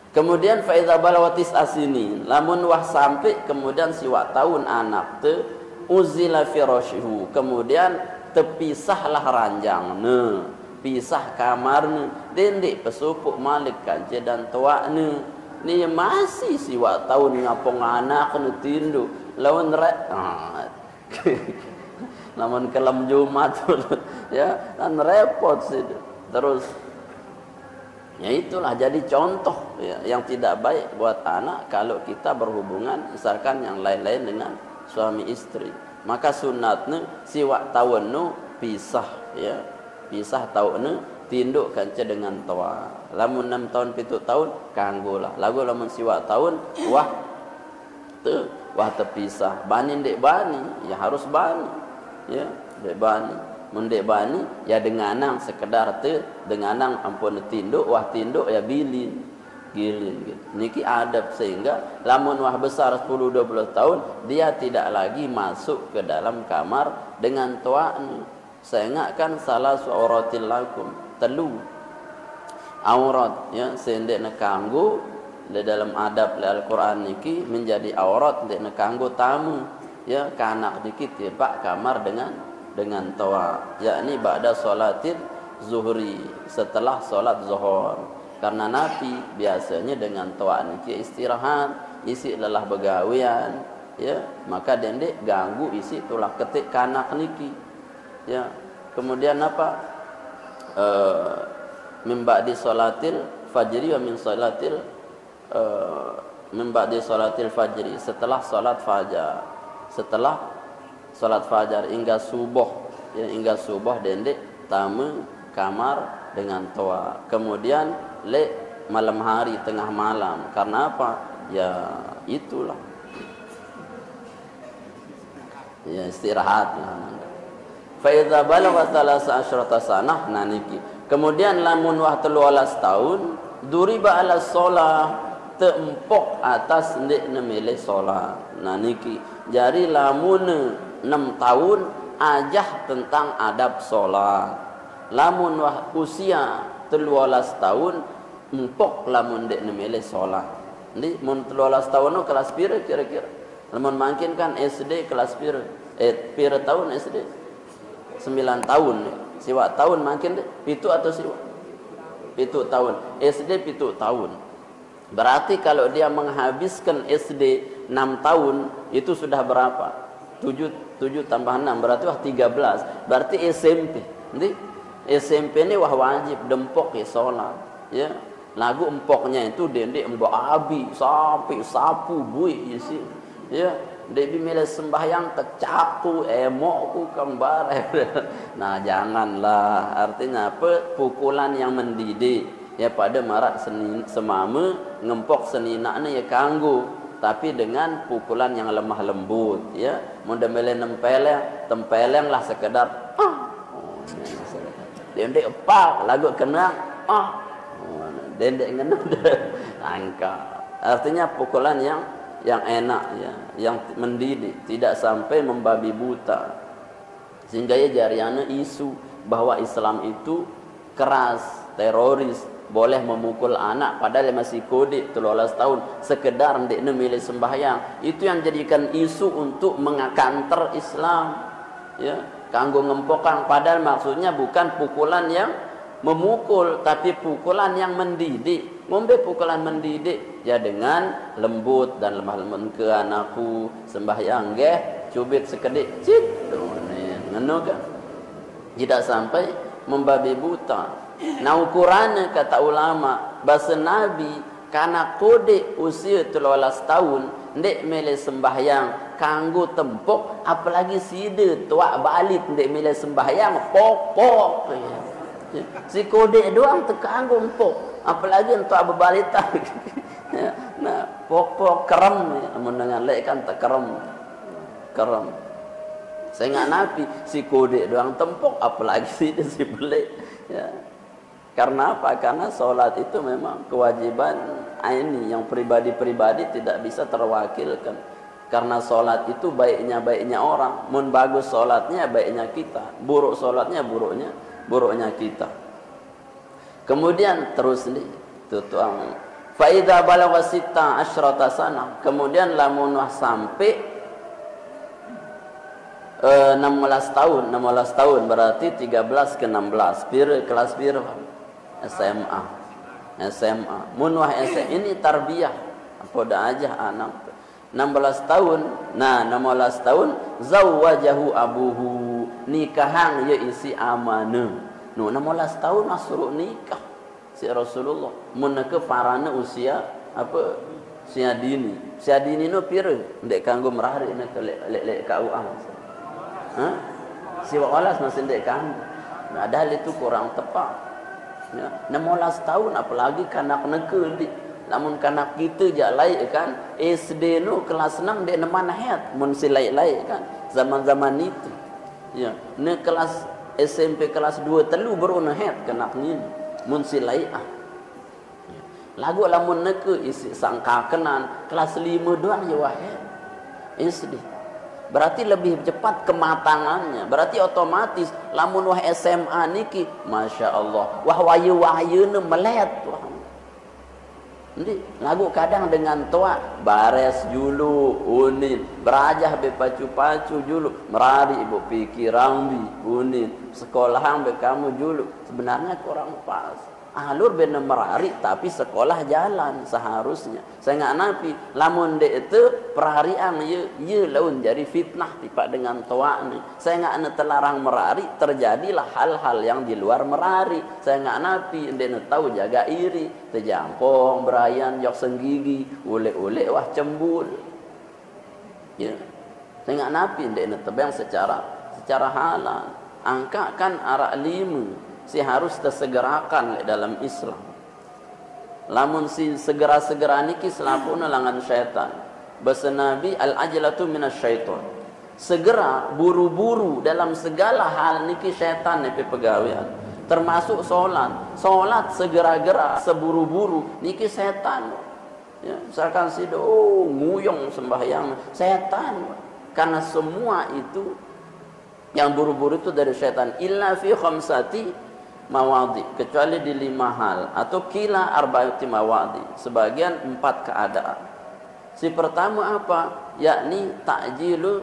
Kemudian fa iza balawatis asini, lamun wah sampai kemudian siwak tahun anak te uzila firashihu, kemudian tepisahlah ranjangna, pisah kamarna, dendek pesupuk malik kance dan tuakna. Ni masih siwak tahun ngapong anak nu tindu lawan namun kelam Jumat ya kan repot sih. Terus ya itulah jadi contoh ya, yang tidak baik buat anak kalau kita berhubungan misalkan yang lain-lain dengan suami istri. Maka sunatnya siwak tahun nu pisah ya, pisah tahun nu tinduk kanca dengan tua. Lamun 6 tahun 7 tahun kanggolah. Lagu lamun siwak tahun wah terpisah. Bani ndek bani ya harus bani. Ya, ndek bani. Mun ndek bani ya denganang sekedar denganang ampun tinduk wah tinduk ya bilin. Gilin gitu. Niki adab sehingga lamun wah besar 10 20 tahun dia tidak lagi masuk ke dalam kamar dengan tuaknya. Saya ingatkan salah su'auratil lakum telu aurat ya sendek nak kanggo di dalam adab Al-Qur'an niki menjadi aurat ndek nak kanggo tamu ya kanak dikit ya pak kamar dengan toa yakni ba'da salatil zuhri setelah salat zuhur karena Nabi biasanya dengan toa niki istirahat isi lelah begawian ya maka dendek ganggu isi tulah ketik kanak niki ya kemudian apa min ba'di salatil fajri wa min salatil min ba'di salatil fajri setelah salat fajar hingga subuh ya hingga subuh dendek tamu kamar dengan toa kemudian malam hari tengah malam karena apa ya itulah ya istirahat lah. Fa idza balagha 13 sanah naniki kemudian lamun wah 13 tahun duriba ala shalah teempok atas ndek nemile shalah naniki jari lamun 6 tahun ajah tentang adab shalah lamun wah usia 13 tahun empok lamun ndek nemile shalah ndi mun 13 tahun no kelas pira kira-kira lamun mangkin kan SD kelas pira pira tahun SD 9 tahun siwak tahun makin pitu atau siwak pitu tahun SD pitu tahun berarti kalau dia menghabiskan SD 6 tahun itu sudah berapa 7 tambah 6 berarti wah 13 berarti SMP nanti SMP ini wah wajib dempok ya sholat ya lagu empoknya itu dendek mbak abi sapi sapu bui isi ya Debi milih sembahyang kecaku emokku kembar. Nah janganlah artinya apa pukulan yang mendidik ya pada marak semama ngempok seninaknya ya kanggu tapi dengan pukulan yang lemah lembut ya mudah milih tempeleng lah sekedar dendek pak lagu kena dendek ngena angka artinya pukulan yang enak ya, yang mendidik, tidak sampai membabi buta. Sehingga ya jariana isu bahwa Islam itu keras, teroris, boleh memukul anak padahal masih kode 13 tahun, sekedar ndekne milih sembahyang. Itu yang jadikan isu untuk mengakanter Islam. Ya, kanggo ngempokan padahal maksudnya bukan pukulan yang memukul tapi pukulan yang mendidik. Ngombe pukulan mendidik ya dengan lembut dan lemah lembut ke anakku sembahyang nggih cubit sekedik cit ngono kan tidak sampai membabi buta. Nah ukurannya kata ulama bahasa Nabi karena kode usia 13 tahun ndek mele sembahyang kanggo tempok apalagi side tuak balik ndek mele sembahyang pok si kode doang tekanggo empok apalagi untuk berbalita ya, nah pok kerem ya, mendengar lek kan tak kerem Saya ingat Nabi si kodek doang tempok, apalagi si belik. Ya. Karena apa? Karena solat itu memang kewajiban aini yang pribadi-pribadi tidak bisa terwakilkan. Karena solat itu baiknya orang. Mun bagus solatnya baiknya kita, buruk solatnya buruknya kita. Kemudian terus nih tuang. Fa idza balagha sitta asyrata sana. Kemudian lamun sampai 16 tahun berarti 13 ke 16 kelas bir SMA mun wah SMA ini tarbiyah apa dah aja anak 16 tahun. Nah 16 tahun zawwajahu abuhu, nikahan ya isi amanah. No 16 tahun masuk nikah si Rasulullah mun ke parana usia apa sia dini no pire ndek kanggo merari nek lek KUA. Si walas masih ndek kan. Nah, padahal itu kurang tepat. Ya, 16 tahun apalagi kanak neke di. Namun kanak kita je lai kan SD nu kelas 6 dek mana het mun si lai kan zaman-zaman itu. Ya, ne kelas SMP kelas 2 telu baru na het kanak ni mun si lai ah. Ya. Lagu lamun neke isi sangka kenan kelas 5 doang je wah het. SD. Berarti lebih cepat kematangannya. Berarti otomatis lamun wah SMA niki, Masya Allah, wah wahyu-wahyu melet wah. Jadi lagu kadang dengan tua bares julu unin berajah be pacu-pacu julu merari ibu pikir rambi unin sekolahan be kamu julu sebenarnya kurang pas. Alur bener merari tapi sekolah jalan seharusnya. Saya nggak napi lamun de itu perharian ye laun jadi fitnah tipak dengan tua ni. Saya nggak terlarang merari terjadilah hal-hal yang di luar merari. Saya nggak napi de tahu jaga iri terjangkong berayan jok senggigi ule wah cembul. Ya. Saya nggak napi de tebang secara halal. Angka kan arak 5 si harus tersegerakan dalam Islam. Lamun si segera-segera niki selapuna langan syaitan. Bahasa Nabi al-ajlatu minasyaiton. Segera buru-buru dalam segala hal niki syaitan nepe pegawean. Termasuk solat. Solat segera-gera seburu-buru niki syaitan. Ya, misalkan si nguyong sembahyang syaitan. Karena semua itu yang buru-buru itu dari syaitan. Illa fi khamsati mawadi, kecuali di 5 hal atau kila arba'ati mawadi, sebagian 4 keadaan. Si pertama apa? Yakni ta'jilu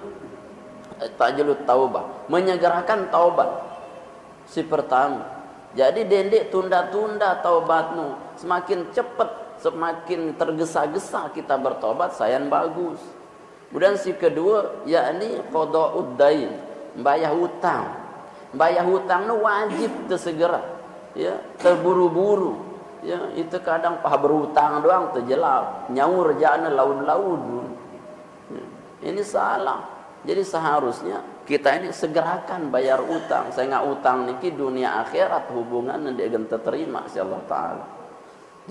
taubah, menyegerakan taubat. Si pertama. Jadi dendek tunda-tunda taubatmu, semakin cepat, semakin tergesa-gesa kita bertobat, sayang bagus. Kemudian si kedua yakni qada'ud dain, bayar hutang. Bayar hutang nu wajib tersegera, ya, terburu-buru, ya, itu kadang pah berhutang doang terjelap, nyaur jana laud-laud. Ya, ini salah. Jadi seharusnya kita ini segerakan bayar utang. Saya nggak utang niki dunia akhirat hubungan yang dia terima si Allah Taala.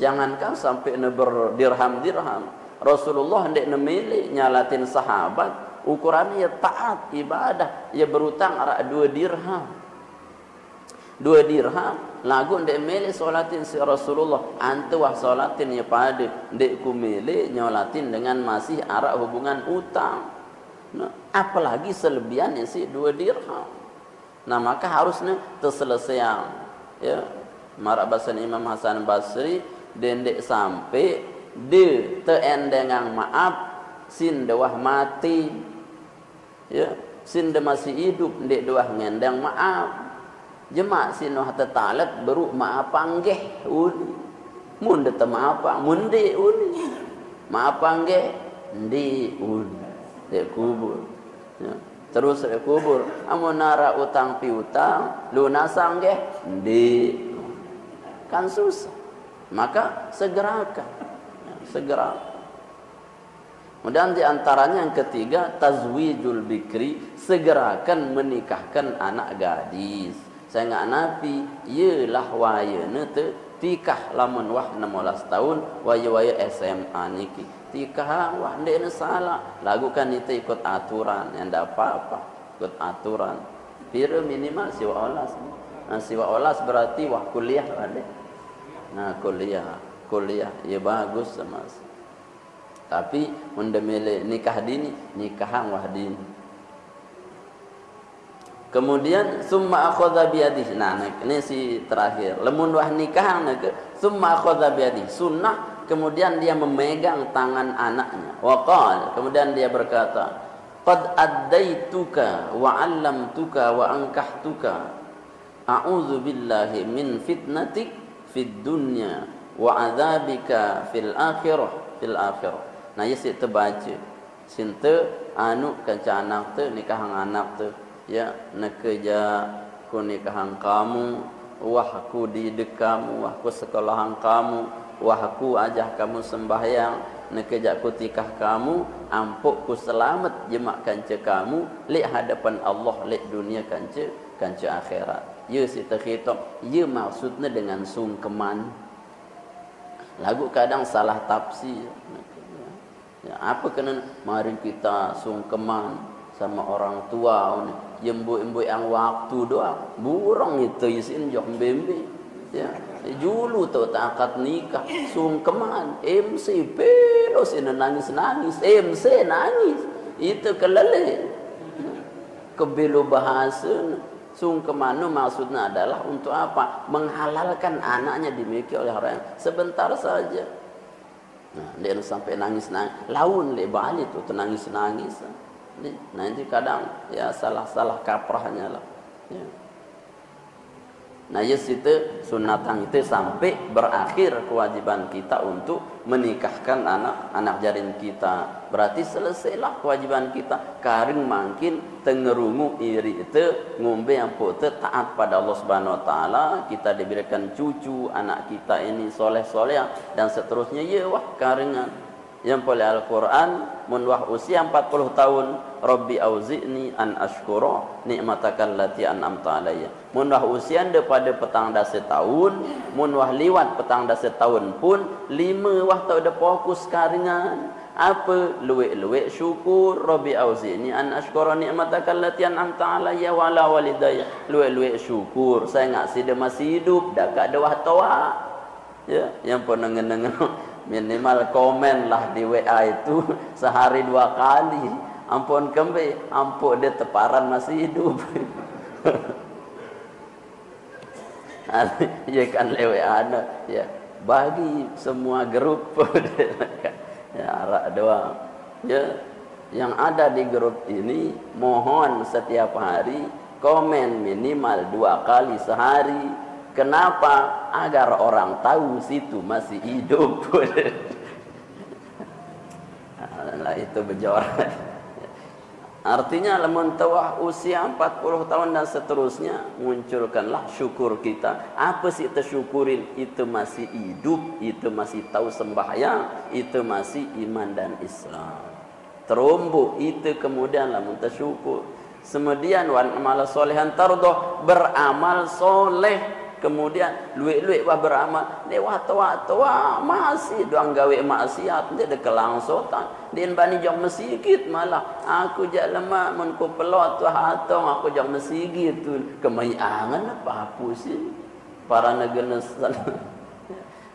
Jangankan sampai berdirham-dirham. Rasulullah hendak nemili nyalatin sahabat. Ukurannya ya taat ibadah, ya berutang arak 2 dirham. 2 dirham lagu ndek mele solatin si Rasulullah, antu wah solatin ya pade ndek ku mele nyolatin dengan masih arak hubungan utang. Nah, apalagi selebihan si 2 dirham. Nah, maka harusnya terselesaian. Ya, marak bahasan Imam Hasan Basri dendek sampai de teendengang maaf sin dewah mati. Ya, sin de masih hidup ndek doah ngendang maaf. Jemaah sinoh tetalak beru maaf panggeh uli. Mun de maaf mun de uli. Maaf panggeh ndi uli. De kubur. Ya, terus de kubur. Amun nara utang piutang lunasan ge ndi. Kan susah. Maka segerakan. Ya, segera. Kemudian diantaranya yang ketiga tazwijul bikri, segerakan menikahkan anak gadis. Saya nggak napi, yelah wayana te tikah lamun wah 16 tahun waya SMA niki. Tikah wah ndek salah, lagu kan itu ikut aturan yang ndak apa-apa. ikut aturan. Pira minimal siwa olas. Nah, siwa olas berarti wah kuliah ada. Nah, kuliah ya bagus sama. Tapi mun demele nikah dini, nikahan wah dini. Kemudian summa akhadha biyadihi. Nah, ini si terakhir. Lemun wah nikah summa akhadha biyadihi. Sunnah kemudian dia memegang tangan anaknya. Wa qala, kemudian dia berkata, qad addaituka wa 'allamtuka wa ankahtuka. A'udzu billahi min fitnatik fid dunya wa 'adzabika fil akhirah. Nah, ya si terbaca. Sinta anu kanca anak tu nikah anak tu. Ya, nekeja ku nikahan kamu, wah aku didik kamu, wah aku sekolahan kamu, wah aku ajak kamu sembahyang, nekeja ku tikah kamu, ampuk ku selamat jemak kanca kamu, li hadapan Allah, li dunia kanca akhirat. Ya si terhitung, ya maksudnya dengan sungkeman. Lagu kadang salah tafsir. Ya, apa kena mari kita sungkeman sama orang tua, jembu-jembu yang waktu doang, burung itu isin jok bembe, ya, julu tu tak nikah, sungkeman, MC pelos ini nangis, MC nangis, itu kelele, kebelu bahasa, sungkeman maksudnya adalah untuk apa? Menghalalkan anaknya dimiliki oleh orang yang sebentar saja. Nah, dia sampai nangis, laun le balik tu nangis. Nanti kadang ya salah kaprahnya lah. Ya. Nah, yes itu sunatan itu sampai berakhir kewajiban kita untuk menikahkan anak jarin kita. Berarti selesailah kewajiban kita. Karing makin tengerungu iri itu ngombe yang pote taat pada Allah Subhanahu Wa Taala. Kita diberikan cucu anak kita ini soleh dan seterusnya. Ya wah karingan. Yang oleh Al-Quran mun wah usia 40 tahun Rabbi auzi'ni an ashkura ni'matakal lati an'amta alayya. Mun wah usia daripada petang dah setahun, mun wah liwat petang dah setahun pun 5 wah tak ada fokus karingan. Apa luwe syukur Rabbi auzi'ni an ashkura ni'matakal lati an'amta alayya wa ala walidayya. Luwe syukur saya ngasi dia masih hidup dak ada wah tawa. Ya, yang pun nengen minimal komen lah di WA itu sehari 2 kali. Ampun kembe, ampun dia teparan masih hidup. Ya kan lewe ada ya bagi semua grup ya arak doang. Ya, yang ada di grup ini mohon setiap hari komen minimal 2 kali sehari. Kenapa? Agar orang tahu situ masih hidup. Nah, itu bejoran. Artinya lemun tawah usia 40 tahun dan seterusnya, munculkanlah syukur kita. Apa sih tersyukurin? Itu masih hidup, itu masih tahu sembahyang, itu masih iman dan Islam. Terumbu itu kemudian lemun tersyukur. Kemudian wan amal solehan tardoh, beramal soleh. Kemudian luik wah beramal dia wah tua masih doang gawe maksiat dia de kelangsotan dia bani jong masjid malah aku jak lemak mun ku pelot tu hatong aku jong masjid tu kemayangan apa sih para negara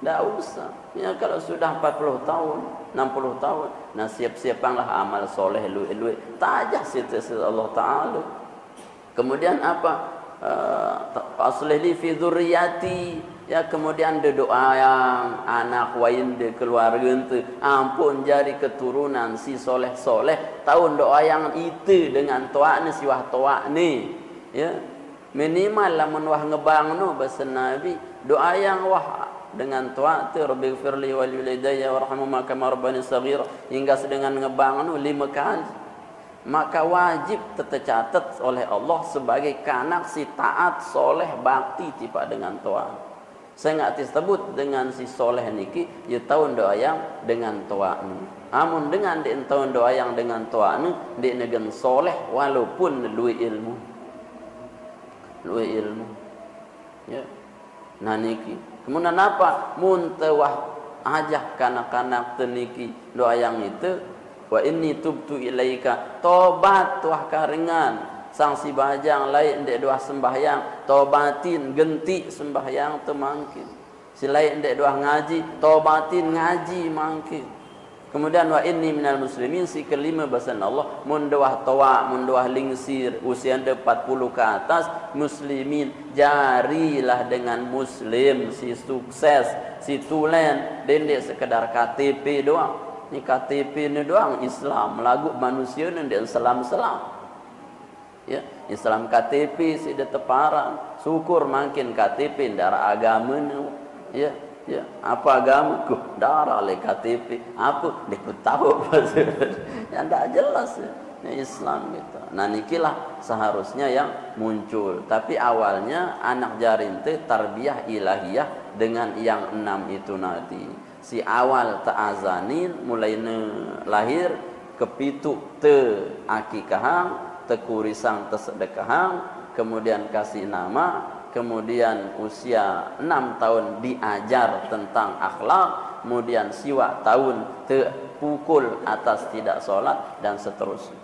dah usah ya kalau sudah 40 tahun 60 tahun nah siap-siaplah amal soleh luik tajah situ Allah Taala. Kemudian apa aslih li fi dzurriyyati ya, kemudian de doa yang anak wain de keluarga ente ampun jari keturunan si soleh tahun doa yang itu dengan toa ni si wah toa ni ya minimal lamun wah ngebangno bahasa Nabi doa yang wah dengan toa tu rabbighfirli wal walidayya warhamhuma kama rabbani shaghira hingga dengan ngebangno 5 kali. Maka wajib tercatat oleh Allah sebagai kanak si taat soleh bakti tiba dengan toa. Saya nggak disebut dengan si soleh niki ya tahun doa yang dengan toa ni. Amun dengan di tahun doa yang dengan toa ni di negen soleh walaupun luwe ilmu. Ya. Nah niki. Kemudian apa? Muntawah ajak kanak-kanak teniki doa yang itu. Wa inni tubtu ilaika tobat wah karingan Sangsi bajang lain ndek doa sembahyang, tobatin genti sembahyang tu mangkin. Si lain ndek doa ngaji, tobatin ngaji mangkin. Kemudian wa inni minal muslimin, si kelima bahasa Allah, mun doa tawa, mun doa lingsir usia 40 ke atas muslimin, jarilah dengan muslim, si sukses, si tulen, dendek sekedar KTP doang. Ni KTP ni doang Islam, lagu manusia ni dia selam-selam. Ya, Islam KTP si dia teparan, syukur makin KTP ndara agama ni. Ya. Ya, apa agama ku darah le KTP apa dia ku tahu yang tak jelas ya. Ini Islam gitu. Nah nikilah seharusnya yang muncul, tapi awalnya anak jarin teh tarbiyah ilahiyah dengan yang 6 itu nanti. Si awal ta'azanin mulai lahir kepitu te akikahang te kurisang te sedekahang, kemudian kasih nama, kemudian usia 6 tahun diajar tentang akhlak, kemudian siwa tahun terpukul atas tidak sholat, dan seterusnya.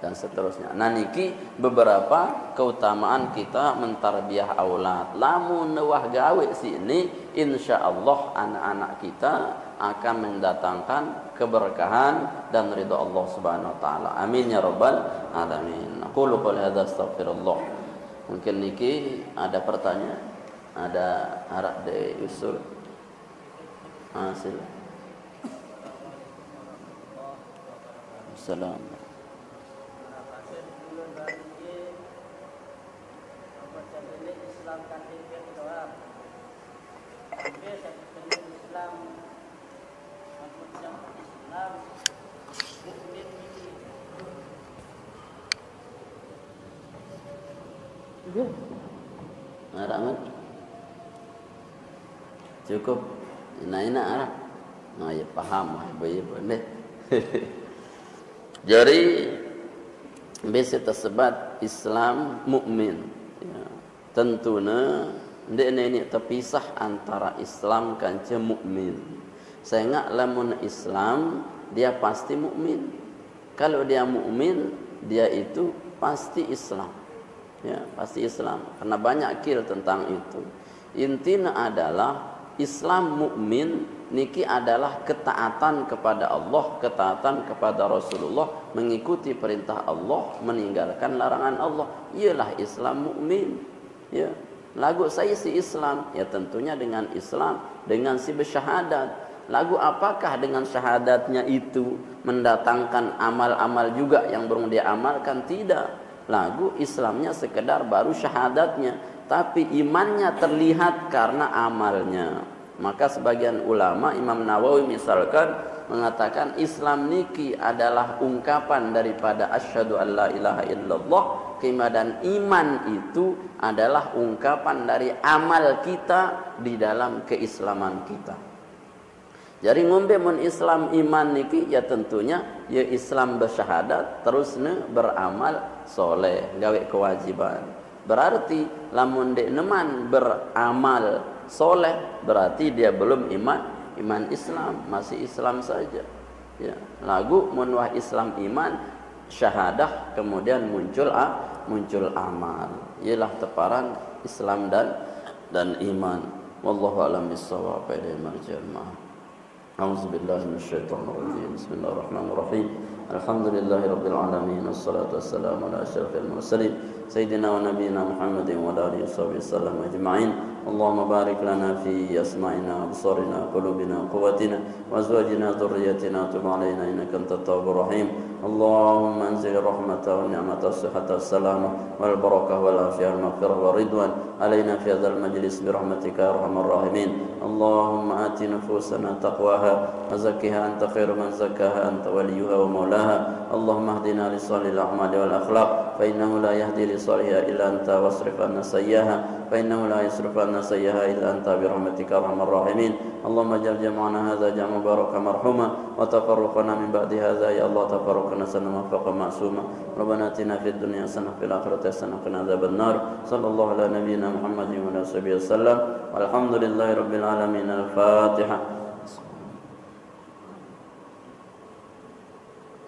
Dan seterusnya. Nah niki beberapa keutamaan kita mentarbiyah aulad. Lamun wah gawe sini, insyaallah anak-anak kita akan mendatangkan keberkahan dan ridha Allah Subhanahu wa taala. Amin ya rabbal alamin. Aqulu qouli hadza astaghfirullah. Mungkin niki ada pertanyaan, ada harap diusul. Sila. Assalamualaikum. Arah cukup enak arah. Nah ya paham lah boleh. Jadi bisa tersebat Islam mukmin. Ya. Tentunya ini terpisah antara Islam kanca mukmin. Saya ingat lamun Islam dia pasti mukmin. Kalau dia mukmin dia itu pasti Islam. Ya, pasti Islam. Karena banyak kil tentang itu. Intinya adalah Islam mukmin niki adalah ketaatan kepada Allah, ketaatan kepada Rasulullah, mengikuti perintah Allah, meninggalkan larangan Allah. Ialah Islam mukmin. Ya. Lagu saya si Islam, ya tentunya dengan Islam, dengan si bersyahadat. Lagu apakah dengan syahadatnya itu mendatangkan amal-amal juga yang belum dia amalkan? Tidak. Lagu Islamnya sekedar baru syahadatnya, tapi imannya terlihat karena amalnya. Maka sebagian ulama, Imam Nawawi misalkan mengatakan Islam niki adalah ungkapan daripada asyhadu an la ilaha illallah, dan iman itu adalah ungkapan dari amal kita di dalam keislaman kita. Jadi ngombe mun Islam iman niki ya tentunya ya Islam bersyahadat terusnya beramal soleh, gawe kewajiban. Berarti lamun dek neman beramal soleh berarti dia belum iman Islam, masih Islam saja. Ya, lagu mun wah Islam iman syahadah kemudian muncul amal. Ialah teparan Islam dan iman. Wallahu a'lam bissawab. أعوذ بالله من الشيطان الرجيم بسم الله الرحمن الرحيم الحمد لله رب العالمين والصلاة والسلام على أشرف المرسلين سيدنا ونبينا محمد وعلى آله وصحبه وسلم أجمعين اللهم بارك لنا في أسماعنا وأبصارنا وقلوبنا وقوتنا وأزواجنا وذريتنا وتب علينا إنك أنت التواب الرحيم اللهم أنزل الرحمة والنعمة والصحة والسلامة والبركة والعافية والمغفرة والرضوان علينا في هذا المجلس برحمتك يا أرحم الراحمين اللهم آت نفوسنا تقواها وزكها أنت خير من زكاها أنت وليها ومولاها اللهم اهدنا لصالح الأعمال والأخلاق فإنه لا يهدي لصالحها إلا أنت واصرف عنا سيئها فإنه لا يصرف عنا سيئها إلا أنت برحمتك يا أرحم الراحمين اللهم اجعل جمعنا هذا جمع مباركا مرحوما وتفرقنا من بعد هذا يا الله تفرقنا سنة موفقا معصوما ربنا آتنا في الدنيا حسنة في الآخرة حسنة وقنا عذاب النار صلى الله على نبينا محمد وعلى آله وسلم والحمد لله رب العالمين الفاتحة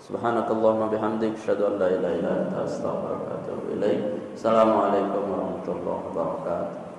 Subhanakallahumma bihamdik asyhadu an la ilaha illa anta astaghfiruka wa atubu ilaik. Assalamualaikum warahmatullahi wabarakatuh.